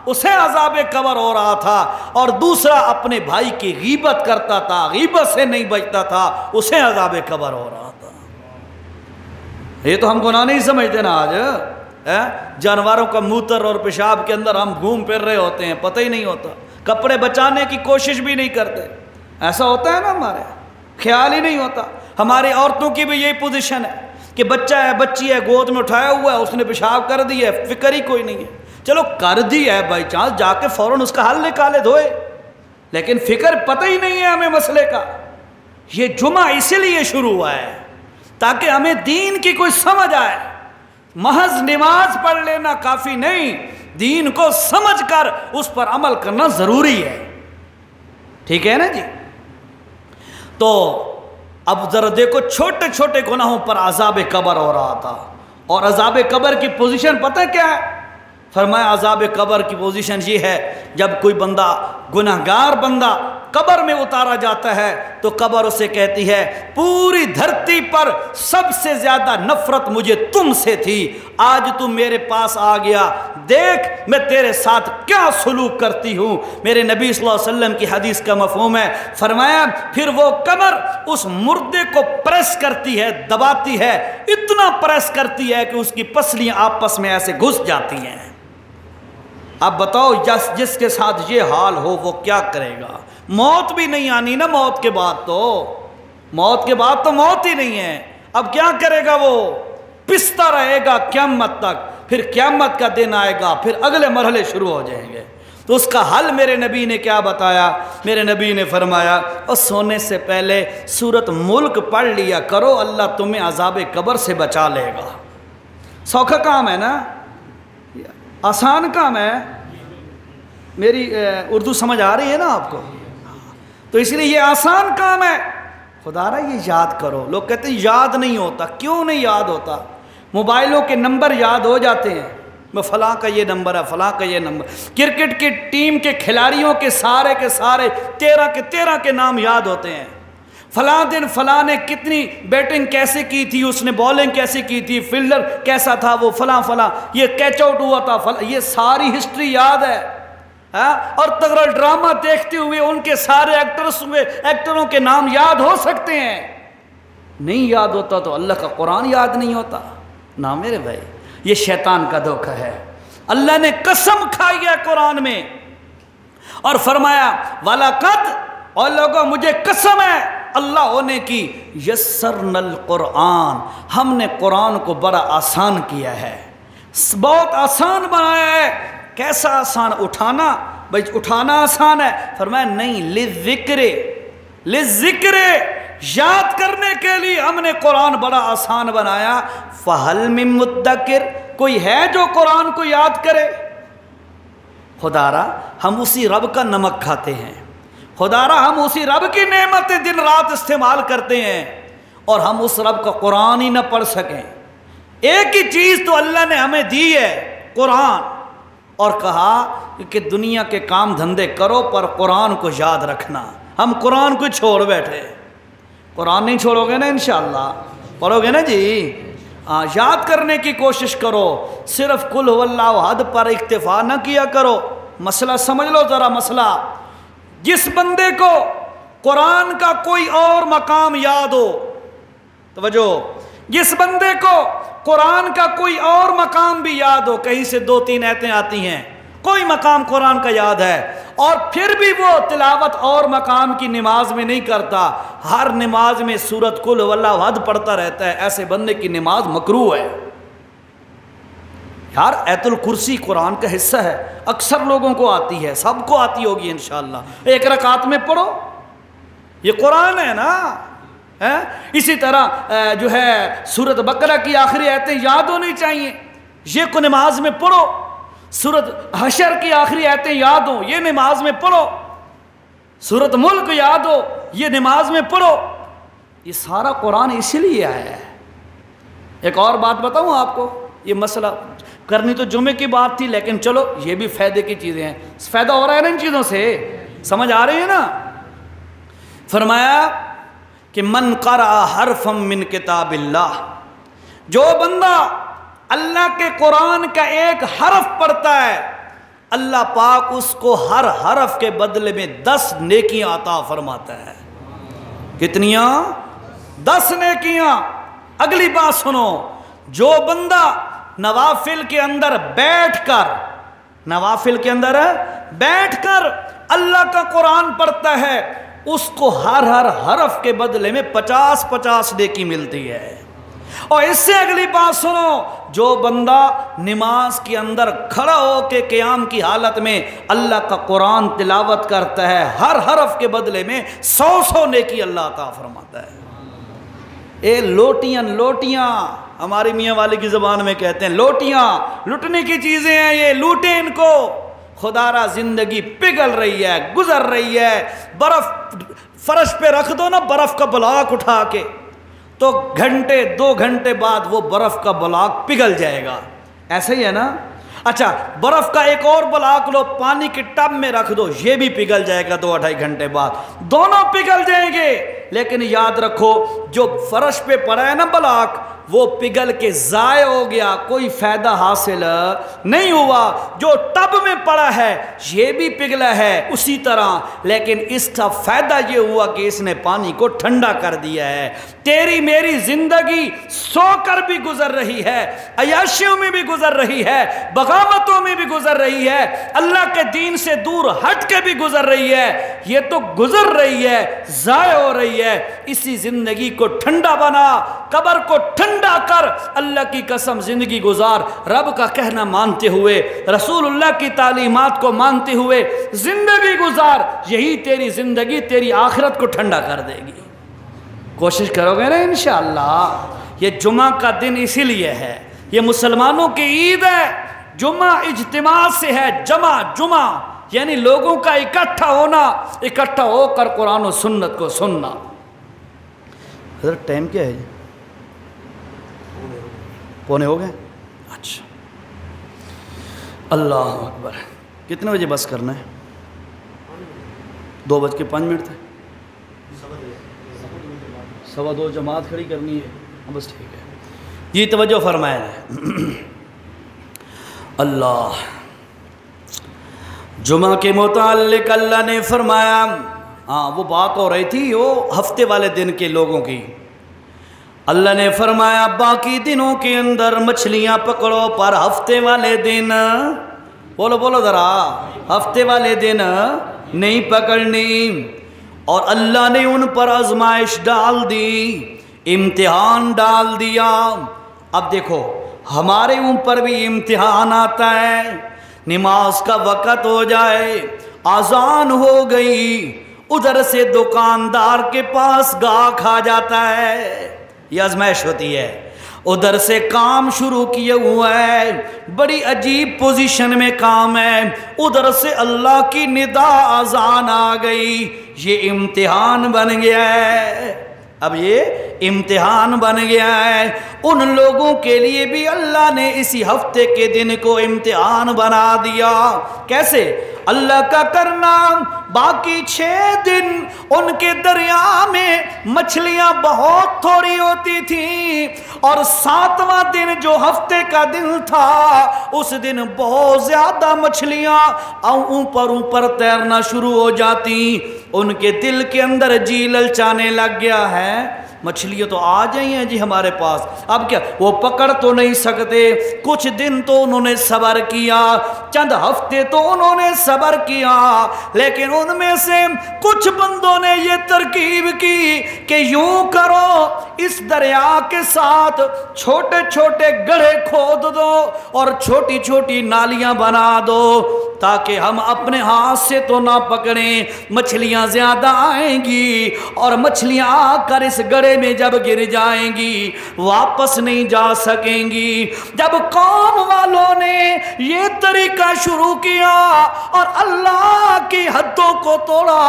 اسے عذاب قبر ہو رہا تھا، اور دوسرا اپنے بھائی کی غیبت کرتا تھا، غیبت سے نہیں بچتا تھا، اسے عذاب قبر ہو رہا تھا۔ یہ تو ہم گناہ نہیں سمجھتے نا آج، جانوروں کا موتر اور پیشاب کے اندر ہم گھوم پھر رہے ہوتے ہیں، پتہ ہی نہیں ہوتا، کپڑے بچانے کی کوشش بھی نہیں کرتے، ایسا ہوتا ہے نا، ہمارے خیال ہی نہیں ہوتا۔ ہماری عورتوں کی بھی یہی پوزیشن ہے کہ بچہ ہے بچی ہے گود میں اٹھایا ہوا ہے، اس نے پیشاب کر دی ہے، فکر ہی کوئی نہیں ہے، چلو کر دی ہے بائی چانس جا کے فوراً اس کا حل نکالے دھوئے، لیکن فکر پتہ ہی نہیں ہے ہمیں مسئلے کا۔ یہ جمعہ اسی لیے شروع ہوا ہے تاکہ ہمیں دین کی کوئی سمجھ آئے. محض نماز پڑھ لینا کافی نہیں، دین کو سمجھ کر اس پر عمل کرنا ضروری ہے. ٹھیک ہے نا جی؟ تو اب ذرا دیکھو، چھوٹے چھوٹے گناہوں پر عذاب قبر ہو رہا تھا، اور عذاب قبر کی پوزیشن پتہ کیا ہے؟ فرمایا عذاب قبر کی پوزیشن یہ ہے، جب کوئی بندہ گناہگار بندہ قبر میں اتارا جاتا ہے تو قبر اسے کہتی ہے پوری دھرتی پر سب سے زیادہ نفرت مجھے تم سے تھی، آج تم میرے پاس آ گیا، دیکھ میں تیرے ساتھ کیا سلوک کرتی ہوں. میرے نبی صلی اللہ علیہ وسلم کی حدیث کا مفہوم ہے، فرمایا پھر وہ قبر اس مردے کو پریس کرتی ہے، دباتی ہے، اتنا پریس کرتی ہے کہ اس کی پسلیاں آپس میں ایسے گھس جاتی ہیں. اب بتاؤ جس کے ساتھ یہ حال ہو وہ کیا کرے گا؟ موت بھی نہیں آنی نا، موت کے بعد تو موت ہی نہیں ہے. اب کیا کرے گا؟ وہ پستا رہے گا قیامت تک، پھر قیامت کا دن آئے گا، پھر اگلے مرحلے شروع ہو جائیں گے. تو اس کا حل میرے نبی نے کیا بتایا؟ میرے نبی نے فرمایا اور سونے سے پہلے سورۃ ملک پڑھ لیا کرو، اللہ تمہیں عذاب قبر سے بچا لے گا. سوکھا کام ہے نا، آسان کام ہے. میری اردو سمجھ آ رہی ہے نا آپ کو؟ تو اس لیے یہ آسان کام ہے. خدا را یہ یاد کرو. لوگ کہتے ہیں یاد نہیں ہوتا. کیوں نہیں یاد ہوتا؟ موبائلوں کے نمبر یاد ہو جاتے ہیں، میں فلاں کا یہ نمبر ہے، فلاں کا یہ نمبر. کرکٹ کی ٹیم کے کھلاڑیوں کے سارے 13 کے نام یاد ہوتے ہیں. فلاں دن فلاں نے کتنی بیٹنگ کیسے کی تھی، اس نے بولنگ کیسے کی تھی، فیلڈر کیسا تھا، وہ فلاں یہ کیچ آؤٹ ہوا تھا، یہ ساری ہسٹری یاد ہے. اور تگڑا ڈرامہ دیکھتے ہوئے ان کے سارے ایکٹروں کے نام یاد ہو سکتے ہیں. نہیں یاد ہوتا تو اللہ کا قرآن یاد نہیں ہوتا نا میرے بھائی. یہ شیطان کا دھوکہ ہے. اللہ نے قسم کھائی ہے قرآن میں اور فرمایا وَلَقَدْ، اور لوگوں مجھے قسم ہے اللہ ہونے کی، یسرنا القرآن، ہم نے قرآن کو بڑا آسان کیا ہے، بہت آسان بنایا ہے. کیسا آسان؟ اٹھانا، بھائی اٹھانا آسان ہے. فرمایا نہیں، لِلذِّکْرِ، یاد کرنے کے لیے ہم نے قرآن بڑا آسان بنایا. فَهَلْ مِن مُدَّکِرٍ، کوئی ہے جو قرآن کو یاد کرے؟ خدا را ہم اسی رب کا نمک کھاتے ہیں، خدا را ہم اسی رب کی نعمتیں دن رات استعمال کرتے ہیں، اور ہم اس رب کا قرآن ہی نہ پڑھ سکیں. ایک ہی چیز تو اللہ نے ہمیں دی ہے، قرآن، اور کہا کہ دنیا کے کام دھندے کرو پر قرآن کو یاد رکھنا. ہم قرآن کو چھوڑ بیٹھے. قرآن نہیں چھوڑو گے نا انشاءاللہ؟ پڑھو گے نا جی؟ یاد کرنے کی کوشش کرو. صرف قل هو اللہ احد پر اکتفا نہ کیا کرو. مسئلہ سمجھ لو ذرا. مسئلہ، جس بندے کو قرآن کا کوئی اور مقام یاد ہو، توجہ، جس بندے کو قرآن کا کوئی اور مقام بھی یاد ہو، کہیں سے 2-3 آیتیں آتی ہیں، کوئی مقام قرآن کا یاد ہے، اور پھر بھی وہ تلاوت اور مقام کی نماز میں نہیں کرتا، ہر نماز میں سورۃ قل هو اللہ احد پڑھتا رہتا ہے، ایسے بندے کی نماز مکروہ ہے. یار آیت الکرسی قرآن کا حصہ ہے، اکثر لوگوں کو آتی ہے، سب کو آتی ہوگی انشاءاللہ. ایک رکعت میں پڑھو، یہ قرآن ہے نا. اسی طرح جو ہے سورۃ بقرہ کی آخری آیتیں یاد ہونی چاہیے، یہ کو نماز میں پڑھو. سورۃ حشر کی آخری آیتیں یاد ہوں، یہ نماز میں پڑھو. سورۃ ملک یاد ہو، یہ نماز میں پڑھو. یہ سارا قرآن اسی لیے آیا ہے. ایک اور بات بتاؤں آپ کو، یہ مسئلہ کرنی تو جمعے کی بات تھی، لیکن چلو یہ بھی فائدے کی چیزیں ہیں. فائدہ ہو رہا ہے نا ان چیزوں سے؟ سمجھ آ رہی ہے نا؟ فرمایا کہ من قرأ حرفا من کتاب اللہ، جو بندہ اللہ کے قرآن کا ایک حرف پڑھتا ہے، اللہ پاک اس کو ہر حرف کے بدلے میں 10 نیکیاں عطا فرماتا ہے. کتنیاں؟ 10 نیکیاں. اگلی بات سنو، جو بندہ نوافل کے اندر بیٹھ کر اللہ کا قرآن پڑھتا ہے، اس کو ہر حرف کے بدلے میں 50 نیکی ملتی ہے. اور اس سے اگلی بات سنو، جو بندہ نماز کے اندر کھڑا ہو کے قیام کی حالت میں اللہ کا قرآن تلاوت کرتا ہے، ہر حرف کے بدلے میں 100 نیکی اللہ عطا فرماتا ہے۔ اے لوٹیاں ہماری میاں والے کی زبان میں کہتے ہیں، لوٹیاں لٹنے کی چیزیں ہیں، یہ لوٹیں ان کو۔ خدا را زندگی پگھل رہی ہے، گزر رہی ہے، برف فرش پہ رکھ دو نا برف کا بلاک اٹھا کے، تو گھنٹے 2 گھنٹے بعد وہ برف کا بلاک پگھل جائے گا، ایسا ہی ہے نا؟ اچھا برف کا ایک اور بلاک لو، پانی کے ٹب میں رکھ دو، یہ بھی پگھل جائے گا 2-2.5 گھنٹے بعد، دونوں پگھل جائیں گے۔ لیکن یاد رکھو جو فرش پہ پڑا ہے نا بلاک، وہ پگھل کے ضائع ہو گیا، کوئی فائدہ حاصل نہیں ہوا۔ جو ٹب میں پڑا ہے یہ بھی پگھلا ہے اسی طرح، لیکن اس کا فائدہ یہ ہوا کہ اس نے پانی کو ٹھنڈا کر دیا ہے۔ تیری میری زندگی سو کر بھی گزر رہی ہے، عیاشیوں میں بھی گزر رہی ہے، بغاوتوں میں بھی گزر رہی ہے، اللہ کے دین سے دور ہٹ کے بھی گزر رہی ہے، یہ تو گزر رہی ہے، ضائع ہو رہی ہے۔ اسی زندگی کو ٹھنڈا بنا، قبر کو ٹھنڈا کر، اللہ کی قسم زندگی گزار، رب کا کہنا مانتے ہوئے، رسول اللہ کی تعلیمات کو مانتے ہوئے زندگی گزار، یہی تیری زندگی تیری آخرت کو ٹھنڈا کر دے گی۔ کوشش کرو گے نا انشاءاللہ۔ یہ جمعہ کا دن اسی لیے ہے، یہ مسلمانوں کی عید ہے، جمعہ اجتماع سے ہے، جمعہ یعنی لوگوں کا اکٹھا ہونا، اکٹھا ہو کر قرآن و سنت کو سننا۔ حضرت ٹائم کیا ہے؟ 1:45 ہو گئے؟ اچھا، اللہ اکبر۔ کتنے بجے بس کرنا ہے؟ 2:05 تھے، 2:15 جماعت کھڑی کرنی ہے، بس ٹھیک ہے جی، توجہ فرمائیں۔ اللہ جمعہ کے متعلق اللہ نے فرمایا، وہ بات ہو رہی تھی وہ ہفتے والے دن کے لوگوں کی، اللہ نے فرمایا باقی دنوں کے اندر مچھلیاں پکڑو پر ہفتے والے دن، بولو ذرا، ہفتے والے دن نہیں پکڑنی۔ اور اللہ نے ان پر آزمائش ڈال دی، امتحان ڈال دیا۔ اب دیکھو ہمارے اوپر بھی امتحان آتا ہے، نماز کا وقت ہو جائے، اذان ہو گئی، ادھر سے دکاندار کے پاس گاہک آ جاتا ہے، یہ آزمائش ہوتی ہے، ادھر سے کام شروع کیے ہوا ہے، بڑی عجیب پوزیشن میں کام ہے، ادھر سے اللہ کی ندا اذان آ گئی، یہ امتحان بن گیا ہے۔ اب یہ امتحان بن گیا ہے، ان لوگوں کے لیے بھی اللہ نے اسی ہفتے کے دن کو امتحان بنا دیا۔ کیسے؟ اللہ کا کرنا، باقی 6 دن ان کے دریا میں مچھلیاں بہت تھوڑی ہوتی تھیں، اور 7واں دن جو ہفتے کا دن تھا اس دن بہت زیادہ مچھلیاں اوپر تیرنا شروع ہو جاتی۔ ان کے دل کے اندر جی للچانے لگ گیا ہے، مچھلیاں تو آ جائی ہیں جی ہمارے پاس، اب کیا وہ پکڑ تو نہیں سکتے۔ کچھ دن تو انہوں نے صبر کیا، چند ہفتے تو انہوں نے صبر کیا، لیکن ان میں سے کچھ بندوں نے یہ ترکیب کی کہ یوں کرو، اس دریا کے ساتھ چھوٹے چھوٹے گڑھے کھود دو اور چھوٹی چھوٹی نالیاں بنا دو، تاکہ ہم اپنے ہاتھ سے تو نہ پکڑیں، مچھلیاں زیادہ آئیں گی، اور مچھلیاں آ کر اس گڑھے میں جب گر جائیں گی واپس نہیں جا سکیں گی۔ جب قوم والوں نے یہ طریقہ شروع کیا اور اللہ کی حدوں کو توڑا،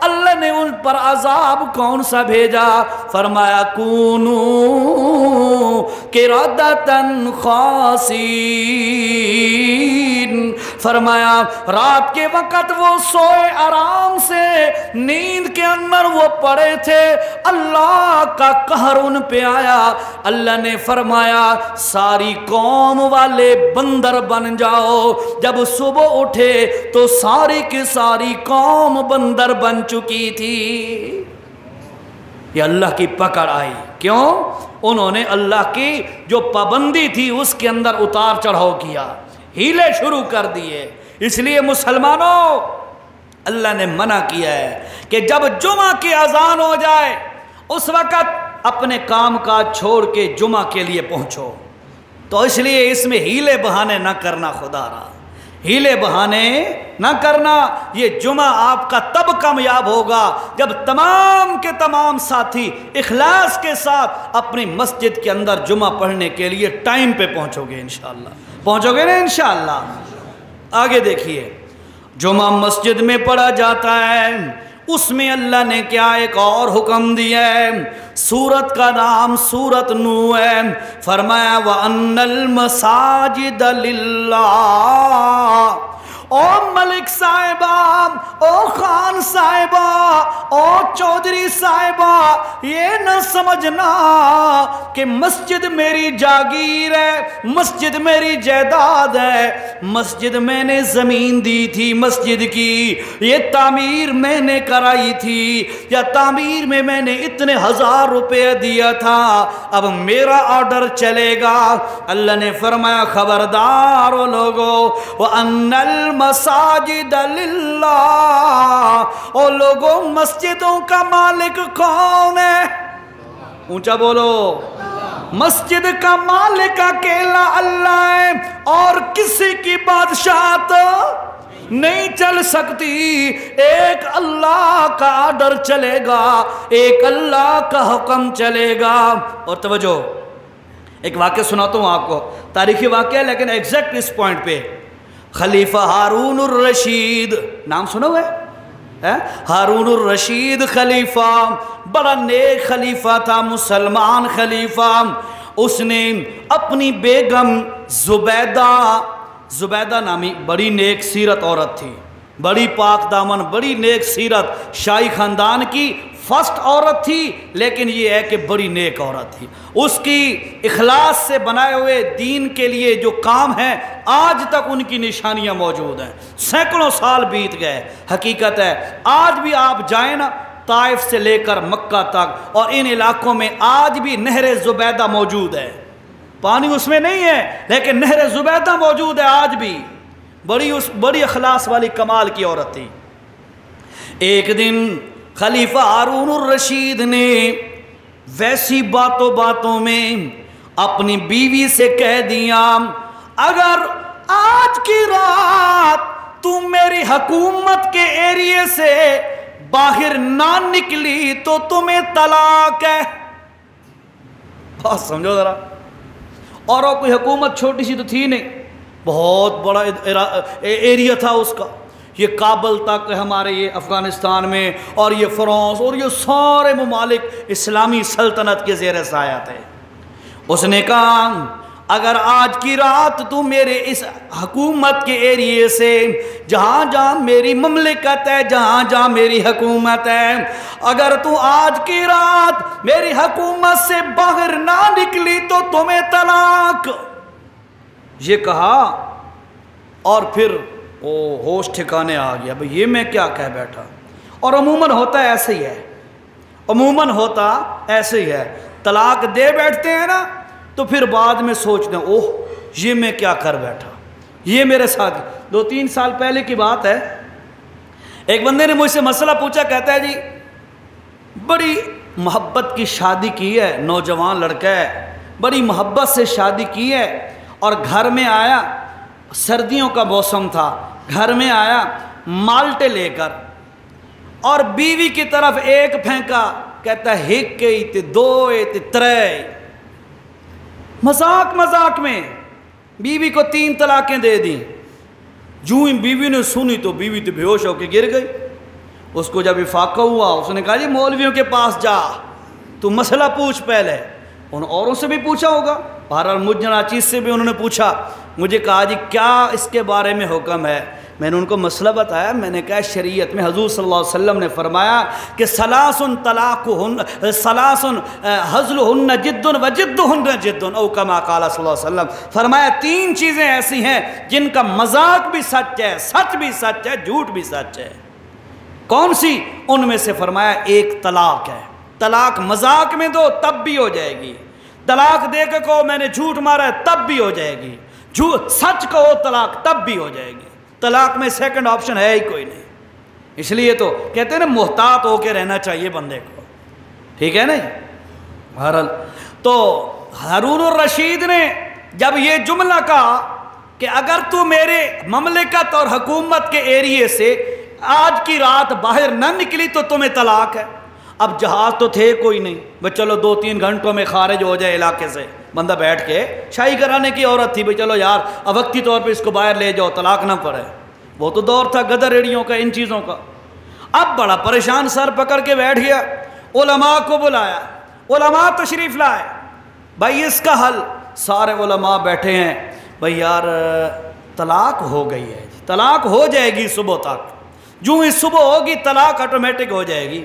اللہ نے ان پر عذاب کون سا بھیجا؟ فرمایا کونو قردۃ خاسئین، فرمایا رات کے وقت وہ سوئے آرام سے، نیند کے اندر وہ پڑے تھے، اللہ کا قہر ان پہ آیا، اللہ نے فرمایا ساری قوم والے بندر بن جاؤ۔ جب صبح اٹھے تو ساری کی ساری قوم بندر بن چکی تھی۔ یہ اللہ کی پکڑ آئی، کیوں؟ انہوں نے اللہ کی جو پابندی تھی اس کے اندر اتار چڑھاؤ کیا، ہیلے شروع کر دیے۔ اس لیے مسلمانوں اللہ نے منع کیا ہے کہ جب جمعہ کی اذان ہو جائے اس وقت اپنے کام کاج چھوڑ کے جمعہ کے لیے پہنچو۔ تو اس لیے اس میں ہیلے بہانے نہ کرنا، خدا را ہیلے بہانے نہ کرنا۔ یہ جمعہ آپ کا تب کامیاب ہوگا جب تمام کے تمام ساتھی اخلاص کے ساتھ اپنی مسجد کے اندر جمعہ پڑھنے کے لیے ٹائم پہ پہنچو گے انشاءاللہ۔ پہنچو گے نا انشاءاللہ؟ آگے دیکھیے، جمعہ مسجد میں پڑھا جاتا ہے، اس میں اللہ نے کیا ایک اور حکم دیا ہے۔ سورت کا نام سورت نو ہے۔ فرمایا وَأَنَّ الْمَسَاجِدَ لِلَّهِ۔ او ملک صاحبہ، او خان صاحبہ، او چودھری صاحبہ، یہ نہ سمجھنا کہ مسجد میری جاگیر ہے، مسجد میری جائیداد ہے، مسجد میں نے زمین دی تھی مسجد کی، یہ تعمیر میں نے کرائی تھی، یا تعمیر میں نے اتنے 1000 روپے دیا تھا، اب میرا آرڈر چلے گا۔ اللہ نے فرمایا خبردار ہو لوگو، وَأَنَّ مساجد للہ، او لوگوں مسجدوں کا مالک کون ہے؟ اونچا بولو، مسجد کا مالک اکیلا اللہ ہے، اور کسی کی بادشاہت نہیں چل سکتی۔ ایک اللہ کا آرڈر چلے گا، ایک اللہ کا حکم چلے گا۔ اور توجہ، ایک واقعہ سناتا ہوں آپ کو، تاریخی واقعہ ہے لیکن ایگزیکٹ اس پوائنٹ پہ۔ خلیفہ ہارون الرشید، نام سنا ہوا ہے؟ ہارون الرشید خلیفہ بڑا نیک خلیفہ تھا، مسلمان خلیفہ۔ اس نے اپنی بیگم زبیدہ نامی بڑی نیک سیرت عورت تھی، بڑی پاک دامن، بڑی نیک سیرت، شاہی خاندان کی فرسٹ عورت تھی، لیکن یہ ہے کہ بڑی نیک عورت تھی۔ اس کی اخلاص سے بنائے ہوئے دین کے لیے جو کام ہیں آج تک ان کی نشانیاں موجود ہیں، سینکڑوں سال بیت گئے۔ حقیقت ہے آج بھی آپ جائیں نا طائف سے لے کر مکہ تک، اور ان علاقوں میں آج بھی نہر زبیدہ موجود ہے، پانی اس میں نہیں ہے لیکن نہر زبیدہ موجود ہے آج بھی۔ بڑی اخلاص والی کمال کی عورت تھی۔ ایک دن خلیفہ ہارون الرشید نے ویسی باتوں میں اپنی بیوی سے کہہ دیا، اگر آج کی رات تم میری حکومت کے ایریے سے باہر نہ نکلی تو تمہیں طلاق ہے۔ بہت سمجھو ذرا، اور وہ کوئی حکومت چھوٹی سی تو تھی نہیں، بہت بڑا ایریا تھا اس کا، یہ کابل تک ہمارے یہ افغانستان میں، اور یہ فرانس اور یہ سارے ممالک اسلامی سلطنت کے زیر سایہ تھے۔ اس نے کہا اگر آج کی رات تو میرے اس حکومت کے ایریے سے، جہاں جہاں میری مملکت ہے، جہاں جہاں میری حکومت ہے، اگر تو آج کی رات میری حکومت سے باہر نہ نکلی تو تمہیں طلاق۔ یہ کہا اور پھر ہوش ٹھکانے آ گیا، بھئی یہ میں کیا کہہ بیٹھا۔ اور عموماً ہوتا ایسے ہی ہے، عموماً ہوتا ایسے ہی ہے، طلاق دے بیٹھتے ہیں نا تو پھر بعد میں سوچتے ہیں اوہ یہ میں کیا کر بیٹھا، یہ میرے ساتھ۔ 2-3 سال پہلے کی بات ہے، ایک بندے نے مجھ سے مسئلہ پوچھا، کہتا ہے جی بڑی محبت کی شادی کی ہے، نوجوان لڑکا ہے، بڑی محبت سے شادی کی ہے، اور گھر میں آیا، سردیوں کا موسم تھا، گھر میں آیا مالٹے لے کر، اور بیوی کی طرف ایک پھینکا، کہتا ہے ہک تے دو تے ترے، مذاق میں بیوی کو 3 طلاقیں دے دیں۔ جو ہی بیوی نے سنی تو بیوی تو بے ہوش ہو کے گر گئی۔ اس کو جب افاقہ ہوا اس نے کہا جی مولویوں کے پاس جا، تو مسئلہ پوچھ پہلے۔ ان اوروں سے بھی پوچھا ہوگا، بہرحال مجھ ناچیز سے بھی انہوں نے پوچھا، مجھے کہا جی کیا اس کے بارے میں حکم ہے؟ میں نے ان کو مسئلہ بتایا، میں نے کہا شریعت میں حضور صلی اللہ علیہ وسلم نے فرمایا کہ ثلاثن حزلہن جد و جدہن جد، او کما قال صلی اللہ علیہ وسلم، فرمایا 3 چیزیں ایسی ہیں جن کا مذاق بھی سچ ہے، سچ بھی سچ ہے، جھوٹ بھی سچ ہے۔ کون سی؟ ان میں سے فرمایا ایک طلاق ہے، طلاق مذاق میں دو تب بھی ہو جائے گی، طلاق دے کے کہو میں نے جھوٹ مارا ہے تب بھی ہو جائے گی، سچ کہو طلاق تب بھی ہو جائے گی، طلاق میں سیکنڈ آپشن ہے ہی کوئی نہیں۔ اس لیے تو کہتے ہیں نا محتاط ہو کے رہنا چاہیے بندے کو، ٹھیک ہے نا؟ بہرحال تو ہارون الرشید نے جب یہ جملہ کہا کہ اگر تو میرے مملکت اور حکومت کے ایریے سے آج کی رات باہر نہ نکلی تو تمہیں طلاق ہے. اب جہاز تو تھے کوئی نہیں، بھئی چلو 2-3 گھنٹوں میں خارج ہو جائے علاقے سے. بندہ بیٹھ کے شاہی کرانے کی عورت تھی، بھئی چلو یار اب وقتی طور پہ اس کو باہر لے جاؤ طلاق نہ پڑے. وہ تو دور تھا گدر ایڑیوں کا، ان چیزوں کا. اب بڑا پریشان سر پکڑ کے بیٹھ گیا. علماء کو بلایا، علماء تشریف لائے. بھائی اس کا حل، سارے علماء بیٹھے ہیں. بھئی یار طلاق ہو گئی ہے، طلاق ہو جائے گی صبح تک، جو ہی صبح ہوگی طلاق آٹومیٹک ہو جائے گی.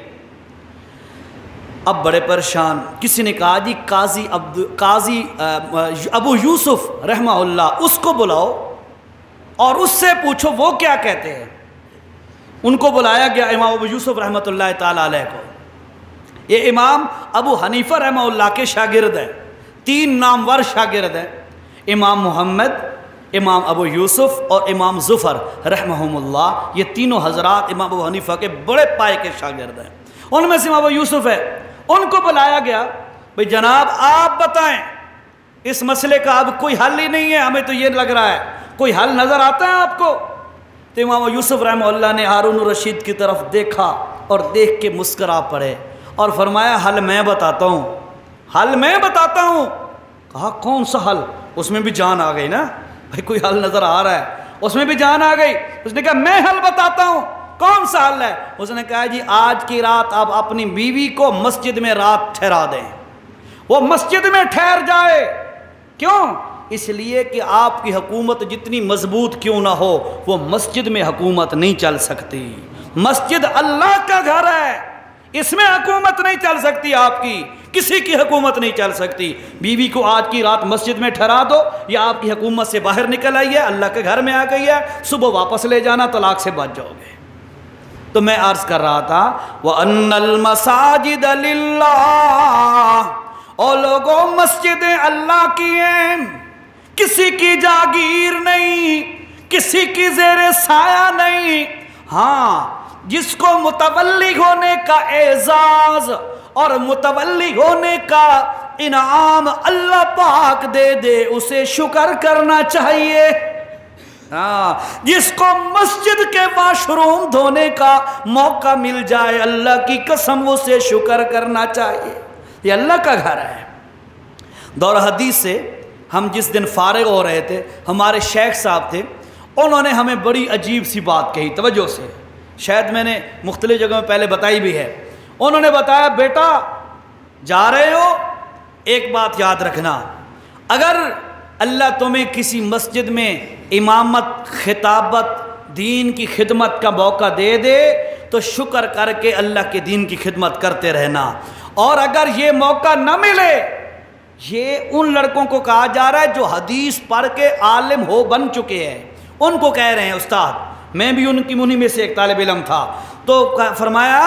اب بڑے پریشان. کسی نے کہا جی قاضی ابو یوسف رحمہ اللہ اس کو بلاؤ اور اس سے پوچھو وہ کیا کہتے ہیں. ان کو بلایا گیا، امام ابو یوسف رحمۃ اللہ تعالیٰ علیہ کو. یہ امام ابو حنیفہ رحمہ اللہ کے شاگرد ہیں، 3 نامور شاگرد ہیں، امام محمد، امام ابو یوسف اور امام ظفر رحمہم اللہ. یہ تینوں حضرات امام ابو حنیفہ کے بڑے پائے کے شاگرد ہیں. ان میں سے امام ابو یوسف ہے. ان کو بلایا گیا. بھئی جناب آپ بتائیں اس مسئلے کا اب کوئی حل ہی نہیں ہے، ہمیں تو یہ لگ رہا ہے، کوئی حل نظر آتا ہے آپ کو؟ تو امام ابو یوسف رحمہ اللہ نے ہارون الرشید کی طرف دیکھا اور دیکھ کے مسکرا پڑے اور فرمایا حل میں بتاتا ہوں، حل میں بتاتا ہوں. کہا کون سا حل؟ اس میں بھی جان آ گئی نا، بھائی کوئی حل نظر آ رہا ہے، اس میں بھی جان آ گئی. اس نے کہا میں حل بتاتا ہوں. کون سا حل ہے؟ اس نے کہا جی آج کی رات آپ اپنی بیوی کو مسجد میں رات ٹھہرا دیں، وہ مسجد میں ٹھہر جائے. کیوں؟ اس لیے کہ آپ کی حکومت جتنی مضبوط کیوں نہ ہو وہ مسجد میں حکومت نہیں چل سکتی. مسجد اللہ کا گھر ہے، اس میں حکومت نہیں چل سکتی، آپ کی کسی کی حکومت نہیں چل سکتی. بیوی کو آج کی رات مسجد میں ٹھہرا دو، یا آپ کی حکومت سے باہر نکل آئی ہے، اللہ کے گھر میں آ گئی ہے، صبح واپس لے جانا، طلاق سے بچ جاؤ گے. تو میں عرض کر رہا تھا وَأَنَّ الْمَسَاجِدَ لِلَّهِ، اور لوگوں مسجدیں اللہ کی ہیں، کسی کی جاگیر نہیں، کسی کی زیر سایہ نہیں. ہاں جس کو متولی ہونے کا اعزاز اور متولی ہونے کا انعام اللہ پاک دے دے اسے شکر کرنا چاہیے. ہاں جس کو مسجد کے واش روم دھونے کا موقع مل جائے اللہ کی قسم اسے شکر کرنا چاہیے. یہ اللہ کا گھر ہے. دور حدیث سے ہم جس دن فارغ ہو رہے تھے، ہمارے شیخ صاحب تھے، انہوں نے ہمیں بڑی عجیب سی بات کہی، توجہ سے، شاید میں نے مختلف جگہوں میں پہلے بتائی بھی ہے. انہوں نے بتایا بیٹا جا رہے ہو، ایک بات یاد رکھنا، اگر اللہ تمہیں کسی مسجد میں امامت، خطابت، دین کی خدمت کا موقع دے دے تو شکر کر کے اللہ کے دین کی خدمت کرتے رہنا. اور اگر یہ موقع نہ ملے، یہ ان لڑکوں کو کہا جا رہا ہے جو حدیث پڑھ کے عالم ہو بن چکے ہیں، ان کو کہہ رہے ہیں استاد، میں بھی ان کی منہی میں سے ایک طالب علم تھا. تو فرمایا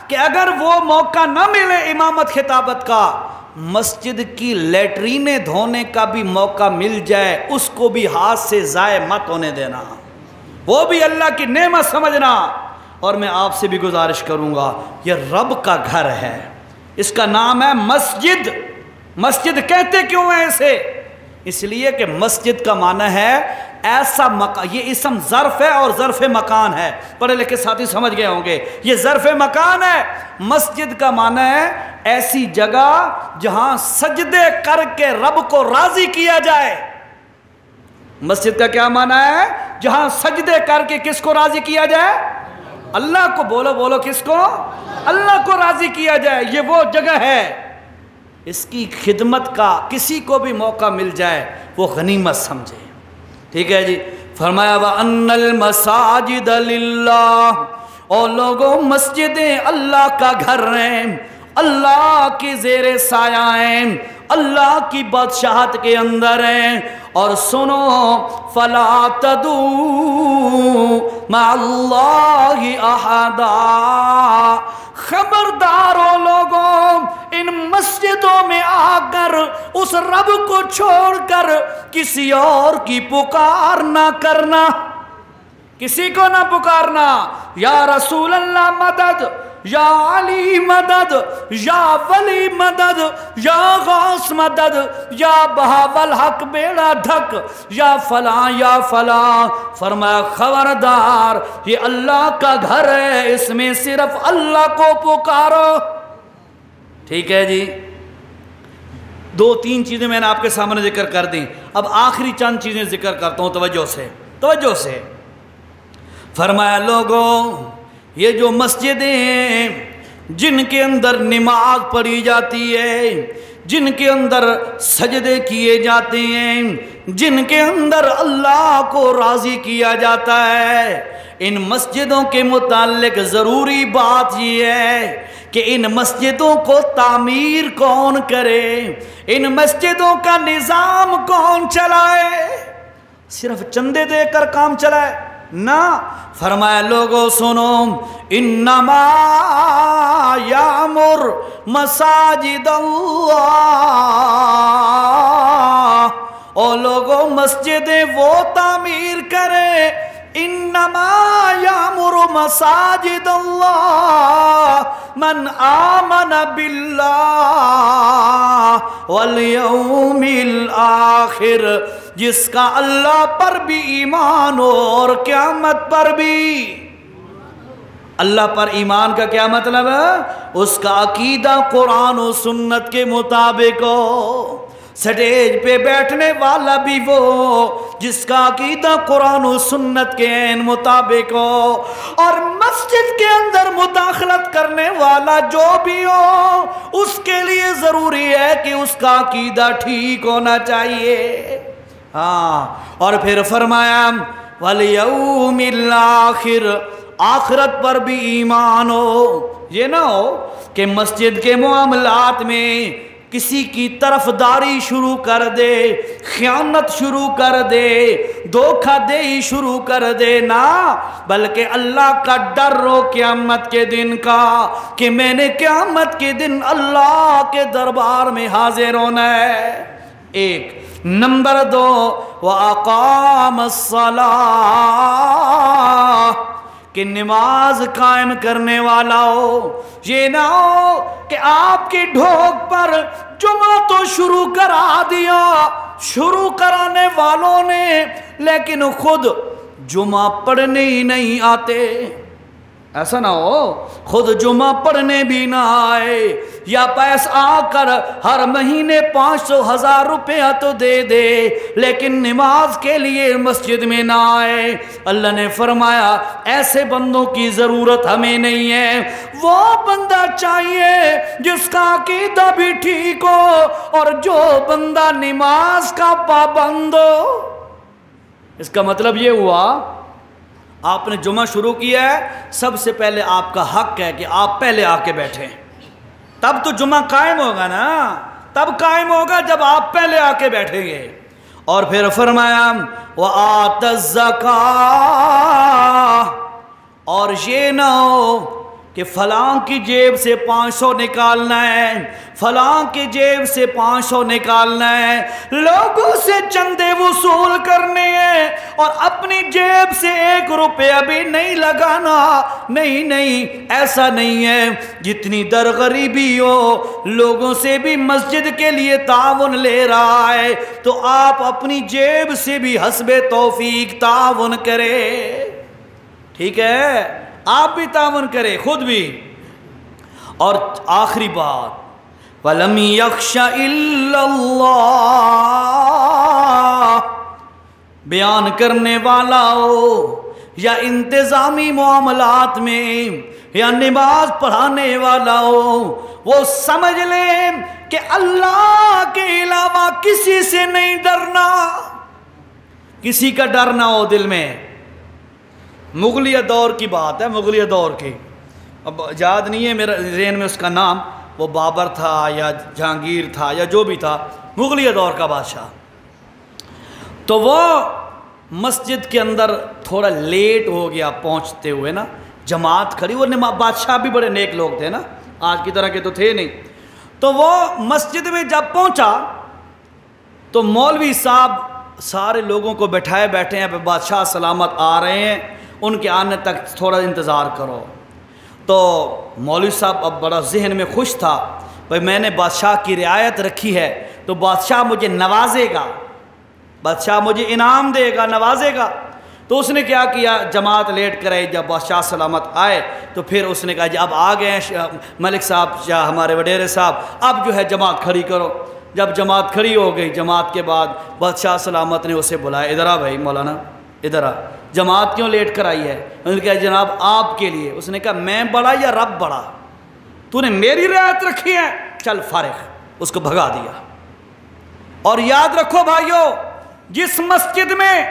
کہ اگر وہ موقع نہ ملے امامت خطابت کا، مسجد کی لیٹرینیں دھونے کا بھی موقع مل جائے اس کو بھی ہاتھ سے ضائع مت ہونے دینا، وہ بھی اللہ کی نعمت سمجھنا. اور میں آپ سے بھی گزارش کروں گا، یہ رب کا گھر ہے، اس کا نام ہے مسجد. مسجد کہتے کیوں ہیں اسے؟ اس لیے کہ مسجد کا معنی ہے ایسا مکان، یہ اسم ظرف ہے اور ظرف مکان ہے، پڑھے لکھے ساتھی سمجھ گئے ہوں گے، یہ ظرف مکان ہے. مسجد کا معنی ہے ایسی جگہ جہاں سجدے کر کے رب کو راضی کیا جائے. مسجد کا کیا معنی ہے؟ جہاں سجدے کر کے کس کو راضی کیا جائے؟ اللہ کو. بولو کس کو؟ اللہ کو راضی کیا جائے. یہ وہ جگہ ہے، اس کی خدمت کا کسی کو بھی موقع مل جائے وہ غنیمت سمجھے. ٹھیک ہے جی. فرمایا وَأَنَّ الْمَسَاجِدَ لِلَّهِ، اور لوگوں مسجدیں اللہ کا گھر ہیں، اللہ کی زیر سایہ ہیں، اللہ کی بادشاہت کے اندر ہیں. اور سنو فَلَا تَدْعُوا مَعَ اللَّهِ أَحَدًا، خبردارو لوگوں ان مسجدوں میں آ کر اس رب کو چھوڑ کر کسی اور کی پکار نہ کرنا، کسی کو نہ پکارنا. یا رسول اللہ مدد، یا علی مدد، یا ولی مدد، یا غوث مدد، یا بہاول حق بیڑا ڈھک، یا فلاں یا فلاں۔ فرمایا خبردار، یہ اللہ کا گھر ہے، اس میں صرف اللہ کو پکارو۔ ٹھیک ہے جی، دو تین چیزیں میں نے آپ کے سامنے ذکر کر دیں، اب آخری چند چیزیں ذکر کرتا ہوں توجہ سے۔ فرمایا لوگوں، یہ جو مسجدیں ہیں جن کے اندر نماز پڑھی جاتی ہے، جن کے اندر سجدے کیے جاتے ہیں، جن کے اندر اللہ کو راضی کیا جاتا ہے، ان مسجدوں کے متعلق ضروری بات یہ ہے کہ ان مسجدوں کو تعمیر کون کرے، ان مسجدوں کا نظام کون چلائے؟ صرف چندے دے کر کام چلائے نہ۔ فرمایا لوگوں سنو، انما یامر مساجد اللہ، او لوگوں مسجدیں وہ تعمیر کرے، انما یامر مساجد اللہ من آمن باللہ والیوم الآخر، جس کا اللہ پر بھی ایمان ہو اور قیامت پر بھی۔ اللہ پر ایمان کا کیا مطلب ہے؟ اس کا عقیدہ قرآن و سنت کے مطابق ہو۔ سٹیج پہ بیٹھنے والا بھی وہ جس کا عقیدہ قرآن و سنت کے عین مطابق ہو، اور مسجد کے اندر مداخلت کرنے والا جو بھی ہو اس کے لیے ضروری ہے کہ اس کا عقیدہ ٹھیک ہونا چاہیے۔ ہاں، اور پھر فرمایا والیوم الآخر، آخرت پر بھی ایمان ہو۔ یہ نہ ہو کہ مسجد کے معاملات میں کسی کی طرفداری شروع کر دے، خیانت شروع کر دے، دھوکہ دہی شروع کر دے، نہ، بلکہ اللہ کا ڈر ہو قیامت کے دن کا کہ میں نے قیامت کے دن اللہ کے دربار میں حاضر ہونا ہے۔ ایک نمبر دو، وَأَقَامَ الصَّلَاةَ، کہ نماز قائم کرنے والا ہو۔ یہ نہ ہو کہ آپ کی ڈھوک پر جمعہ تو شروع کرا دیا شروع کرانے والوں نے، لیکن خود جمعہ پڑھنے ہی نہیں آتے۔ ایسا نہ ہو خود جمعہ پڑھنے بھی نہ آئے، یا پیسہ آ کر ہر مہینے 500,000 روپیہ تو دے دے لیکن نماز کے لیے مسجد میں نہ آئے۔ اللہ نے فرمایا ایسے بندوں کی ضرورت ہمیں نہیں ہے، وہ بندہ چاہیے جس کا عقیدہ بھی ٹھیک ہو اور جو بندہ نماز کا پابند ہو۔ اس کا مطلب یہ ہوا آپ نے جمعہ شروع کیا ہے، سب سے پہلے آپ کا حق ہے کہ آپ پہلے آ کے بیٹھیں، تب تو جمعہ قائم ہوگا نا، تب قائم ہوگا جب آپ پہلے آ کے بیٹھیں گے۔ اور پھر فرمایا وَآتَ الزَّكَاةَ، اور یہ نہ ہو کہ فلاں کی جیب سے 500 نکالنا ہے، فلاں کی جیب سے 500 نکالنا ہے، لوگوں سے چندے وصول کرنے ہیں اور اپنی جیب سے 1 روپیہ بھی نہیں لگانا۔ نہیں، ایسا نہیں ہے۔ جتنی در غریبی ہو لوگوں سے بھی مسجد کے لیے تعاون لے رہا ہے تو آپ اپنی جیب سے بھی حسب توفیق تعاون کرے، ٹھیک ہے؟ آپ بھی تعاون کرے، خود بھی۔ اور آخری بات، وَلَمْ يَخْشَ إِلَّا اللَّهَ، بیان کرنے والا ہو یا انتظامی معاملات میں یا نماز پڑھانے والا ہو، وہ سمجھ لیں کہ اللہ کے علاوہ کسی سے نہیں ڈرنا، کسی کا ڈر نہ ہو دل میں۔ مغلیہ دور کی بات ہے، مغلیہ دور کی، اب یاد نہیں ہے میرا ذہن میں اس کا نام، وہ بابر تھا یا جہانگیر تھا یا جو بھی تھا، مغلیہ دور کا بادشاہ۔ تو وہ مسجد کے اندر تھوڑا لیٹ ہو گیا پہنچتے ہوئے نا، جماعت کھڑی، وہ بادشاہ بھی بڑے نیک لوگ تھے نا، آج کی طرح کے تو تھے نہیں۔ تو وہ مسجد میں جب پہنچا تو مولوی صاحب سارے لوگوں کو بٹھائے بیٹھے ہیں، بادشاہ سلامت آ رہے ہیں، ان کے آنے تک تھوڑا انتظار کرو۔ تو مولوی صاحب اب بڑا ذہن میں خوش تھا، بھائی میں نے بادشاہ کی رعایت رکھی ہے تو بادشاہ مجھے نوازے گا، بادشاہ مجھے انعام دے گا، نوازے گا۔ تو اس نے کیا کیا، جماعت لیٹ کر آئی، جب بادشاہ سلامت آئے تو پھر اس نے کہا جی اب آ گئے ہیں ملک صاحب، شاہ ہمارے وڈیرے صاحب، اب جو ہے جماعت کھڑی کرو۔ جب جماعت کھڑی ہو گئی، جماعت کے بعد بادشاہ سلامت نے اسے بلایا، ادھر آ بھائی مولانا ادھر آ، جماعت کیوں لیٹ کر آئی ہے؟ انہوں نے کہا جناب آپ کے لیے۔ اس نے کہا میں بڑا یا رب بڑا؟ تو نے میری رعایت رکھی ہے، چل فارغ، اس کو بھگا دیا۔ اور یاد رکھو بھائیو، جس مسجد میں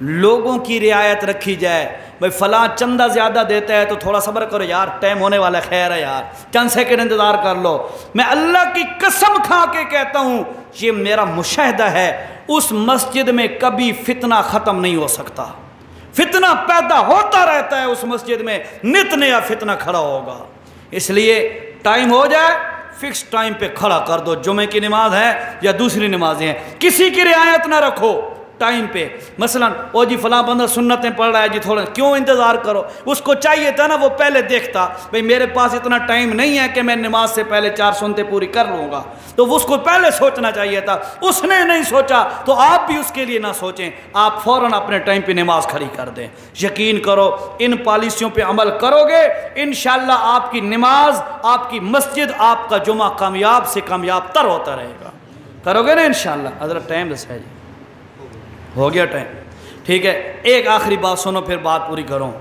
لوگوں کی رعایت رکھی جائے، بھائی فلاں چندہ زیادہ دیتا ہے تو تھوڑا صبر کرو یار، ٹائم ہونے والا، خیر ہے یار، چند سیکنڈ انتظار کر لو، میں اللہ کی قسم کھا کے کہتا ہوں یہ میرا مشاہدہ ہے، اس مسجد میں کبھی فتنہ ختم نہیں ہو سکتا، فتنہ پیدا ہوتا رہتا ہے اس مسجد میں، نت نیا فتنہ کھڑا ہوگا۔ اس لیے ٹائم ہو جائے فکس ٹائم پہ کھڑا کر دو، جمعے کی نماز ہے یا دوسری نمازیں ہیں، کسی کی رعایت نہ رکھو ٹائم پہ۔ مثلا او جی فلاں بندہ سنتیں پڑھ رہا ہے جی، تھوڑا کیوں انتظار کرو؟ اس کو چاہیے تھا نا وہ پہلے دیکھتا، بھئی میرے پاس اتنا ٹائم نہیں ہے کہ میں نماز سے پہلے 4 سنتیں پوری کر لوں گا، تو اس کو پہلے سوچنا چاہیے تھا، اس نے نہیں سوچا، تو آپ بھی اس کے لیے نہ سوچیں، آپ فوراً اپنے ٹائم پہ نماز کھڑی کر دیں۔ یقین کرو ان پالیسیوں پہ عمل کرو گے، انشاءاللہ آپ کی نماز، آپ کی مسجد، آپ کا جمعہ کامیاب سے کامیاب تر ہوتا رہے گا۔ کرو گے نا انشاءاللہ؟ حضرت ٹائم دسا جی، ہو گیا ٹائم، ٹھیک ہے۔ ایک آخری بات سنو پھر بات پوری کروں۔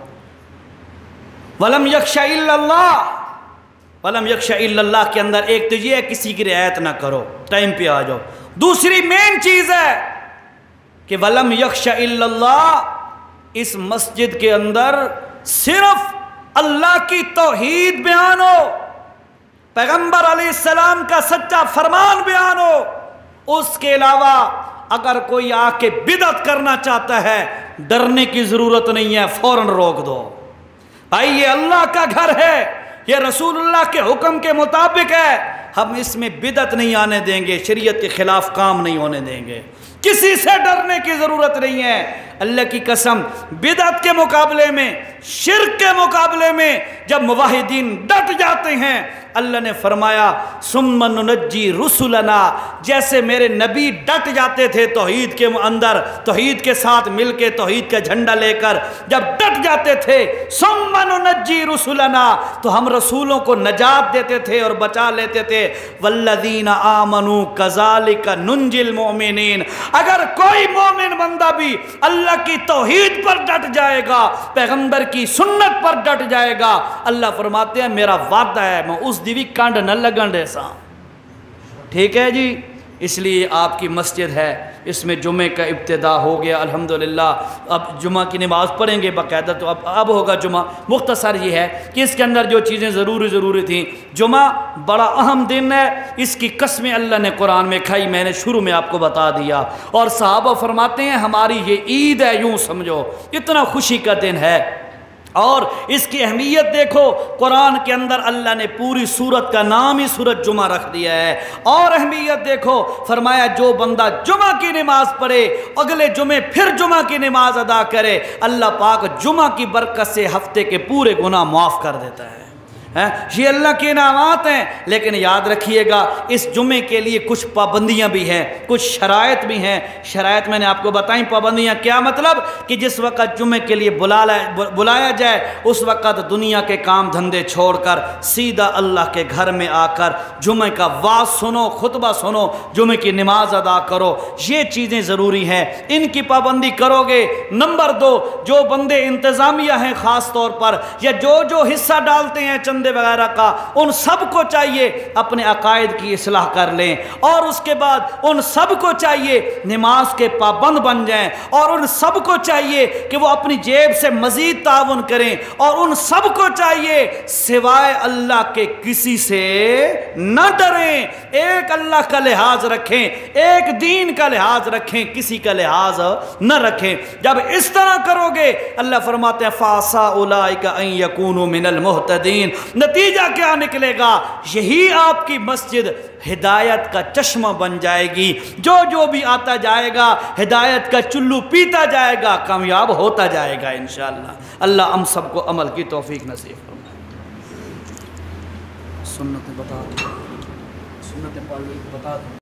وَلَمْ يَخْشَ إِلَّا اللَّهِ، وَلَمْ يَخْشَ إِلَّا اللَّهِ کے اندر ایک تو یہ ہے کسی کی رعایت نہ کرو، ٹائم پہ آ جاؤ۔ دوسری مین چیز ہے کہ وَلَمْ يَخْشَ إِلَّا اللَّهِ، اس مسجد کے اندر صرف اللہ کی توحید بیان ہو، پیغمبر علیہ السلام کا سچا فرمان بیان ہو، اس کے علاوہ اگر کوئی آ کے بدعت کرنا چاہتا ہے ڈرنے کی ضرورت نہیں ہے، فوراً روک دو۔ بھائی یہ اللہ کا گھر ہے، یہ رسول اللہ کے حکم کے مطابق ہے، ہم اس میں بدعت نہیں آنے دیں گے، شریعت کے خلاف کام نہیں ہونے دیں گے، کسی سے ڈرنے کی ضرورت نہیں ہے۔ اللہ کی قسم بدعت کے مقابلے میں، شرک کے مقابلے میں جب موحدین ڈٹ جاتے ہیں، اللہ نے فرمایا ثم ننجی رسلنا، جیسے میرے نبی ڈٹ جاتے تھے توحید کے اندر، توحید کے ساتھ مل کے توحید کا جھنڈا لے کر جب ڈٹ جاتے تھے، ثم ننجی رسلنا، تو ہم رسولوں کو نجات دیتے تھے اور بچا لیتے تھے۔ والذین آمنوا کذالک ننجی المؤمنین، اگر کوئی مومن بندہ بھی اللہ کی توحید پر ڈٹ جائے گا، پیغمبر کی سنت پر ڈٹ جائے گا، اللہ فرماتے ہیں میرا وعدہ ہے میں اس دی بھی کانڈ نہ لگن دے سا۔ ٹھیک ہے جی، اس لیے آپ کی مسجد ہے، اس میں جمعے کا ابتدا ہو گیا الحمدللہ، اب جمعہ کی نماز پڑھیں گے باقاعدہ، تو اب ہوگا جمعہ۔ مختصر یہ ہے کہ اس کے اندر جو چیزیں ضروری تھیں، جمعہ بڑا اہم دن ہے، اس کی قسمیں اللہ نے قرآن میں کھائی، میں نے شروع میں آپ کو بتا دیا، اور صحابہ فرماتے ہیں ہماری یہ عید ہے، یوں سمجھو اتنا خوشی کا دن ہے۔ اور اس کی اہمیت دیکھو، قرآن کے اندر اللہ نے پوری سورت کا نام ہی سورت جمعہ رکھ دیا ہے، اور اہمیت دیکھو، فرمایا جو بندہ جمعہ کی نماز پڑھے اگلے جمعے پھر جمعہ کی نماز ادا کرے، اللہ پاک جمعہ کی برکت سے ہفتے کے پورے گناہ معاف کر دیتا ہے۔ یہ اللہ کے انعامات ہیں، لیکن یاد رکھیے گا اس جمعے کے لیے کچھ پابندیاں بھی ہیں، کچھ شرائط بھی ہیں۔ شرائط میں نے آپ کو بتائیں، پابندیاں کیا مطلب کہ جس وقت جمعے کے لیے بلایا جائے اس وقت دنیا کے کام دھندے چھوڑ کر سیدھا اللہ کے گھر میں آ کر جمعے کا واعظ سنو، خطبہ سنو، جمعے کی نماز ادا کرو، یہ چیزیں ضروری ہیں، ان کی پابندی کرو گے۔ نمبر 2، جو بندے انتظامیہ ہیں خاص طور پر، یا جو حصہ ڈالتے ہیں چند وغیرہ کا، ان سب کو چاہیے اپنے عقائد کی اصلاح کر لیں، اور اس کے بعد ان سب کو چاہیے نماز کے پابند بن جائیں، اور ان سب کو چاہیے کہ وہ اپنی جیب سے مزید تعاون کریں، اور ان سب کو چاہیے سوائے اللہ کے کسی سے نہ ڈریں، ایک اللہ کا لحاظ رکھیں، ایک دین کا لحاظ رکھیں، کسی کا لحاظ نہ رکھیں۔ جب اس طرح کرو گے اللہ فرماتے ہیں فَعَسَىٰ أُولَٰئِكَ أَن يَكُونُوا مِنَ الْمُهْتَدِينَ، نتیجہ کیا نکلے گا؟ یہی آپ کی مسجد ہدایت کا چشمہ بن جائے گی، جو بھی آتا جائے گا ہدایت کا چلو پیتا جائے گا، کامیاب ہوتا جائے گا انشاءاللہ۔ اللہ ہم سب کو عمل کی توفیق نصیب فرمائے۔ سنتیں بتا دو، سنتیں پڑھ بتا دو۔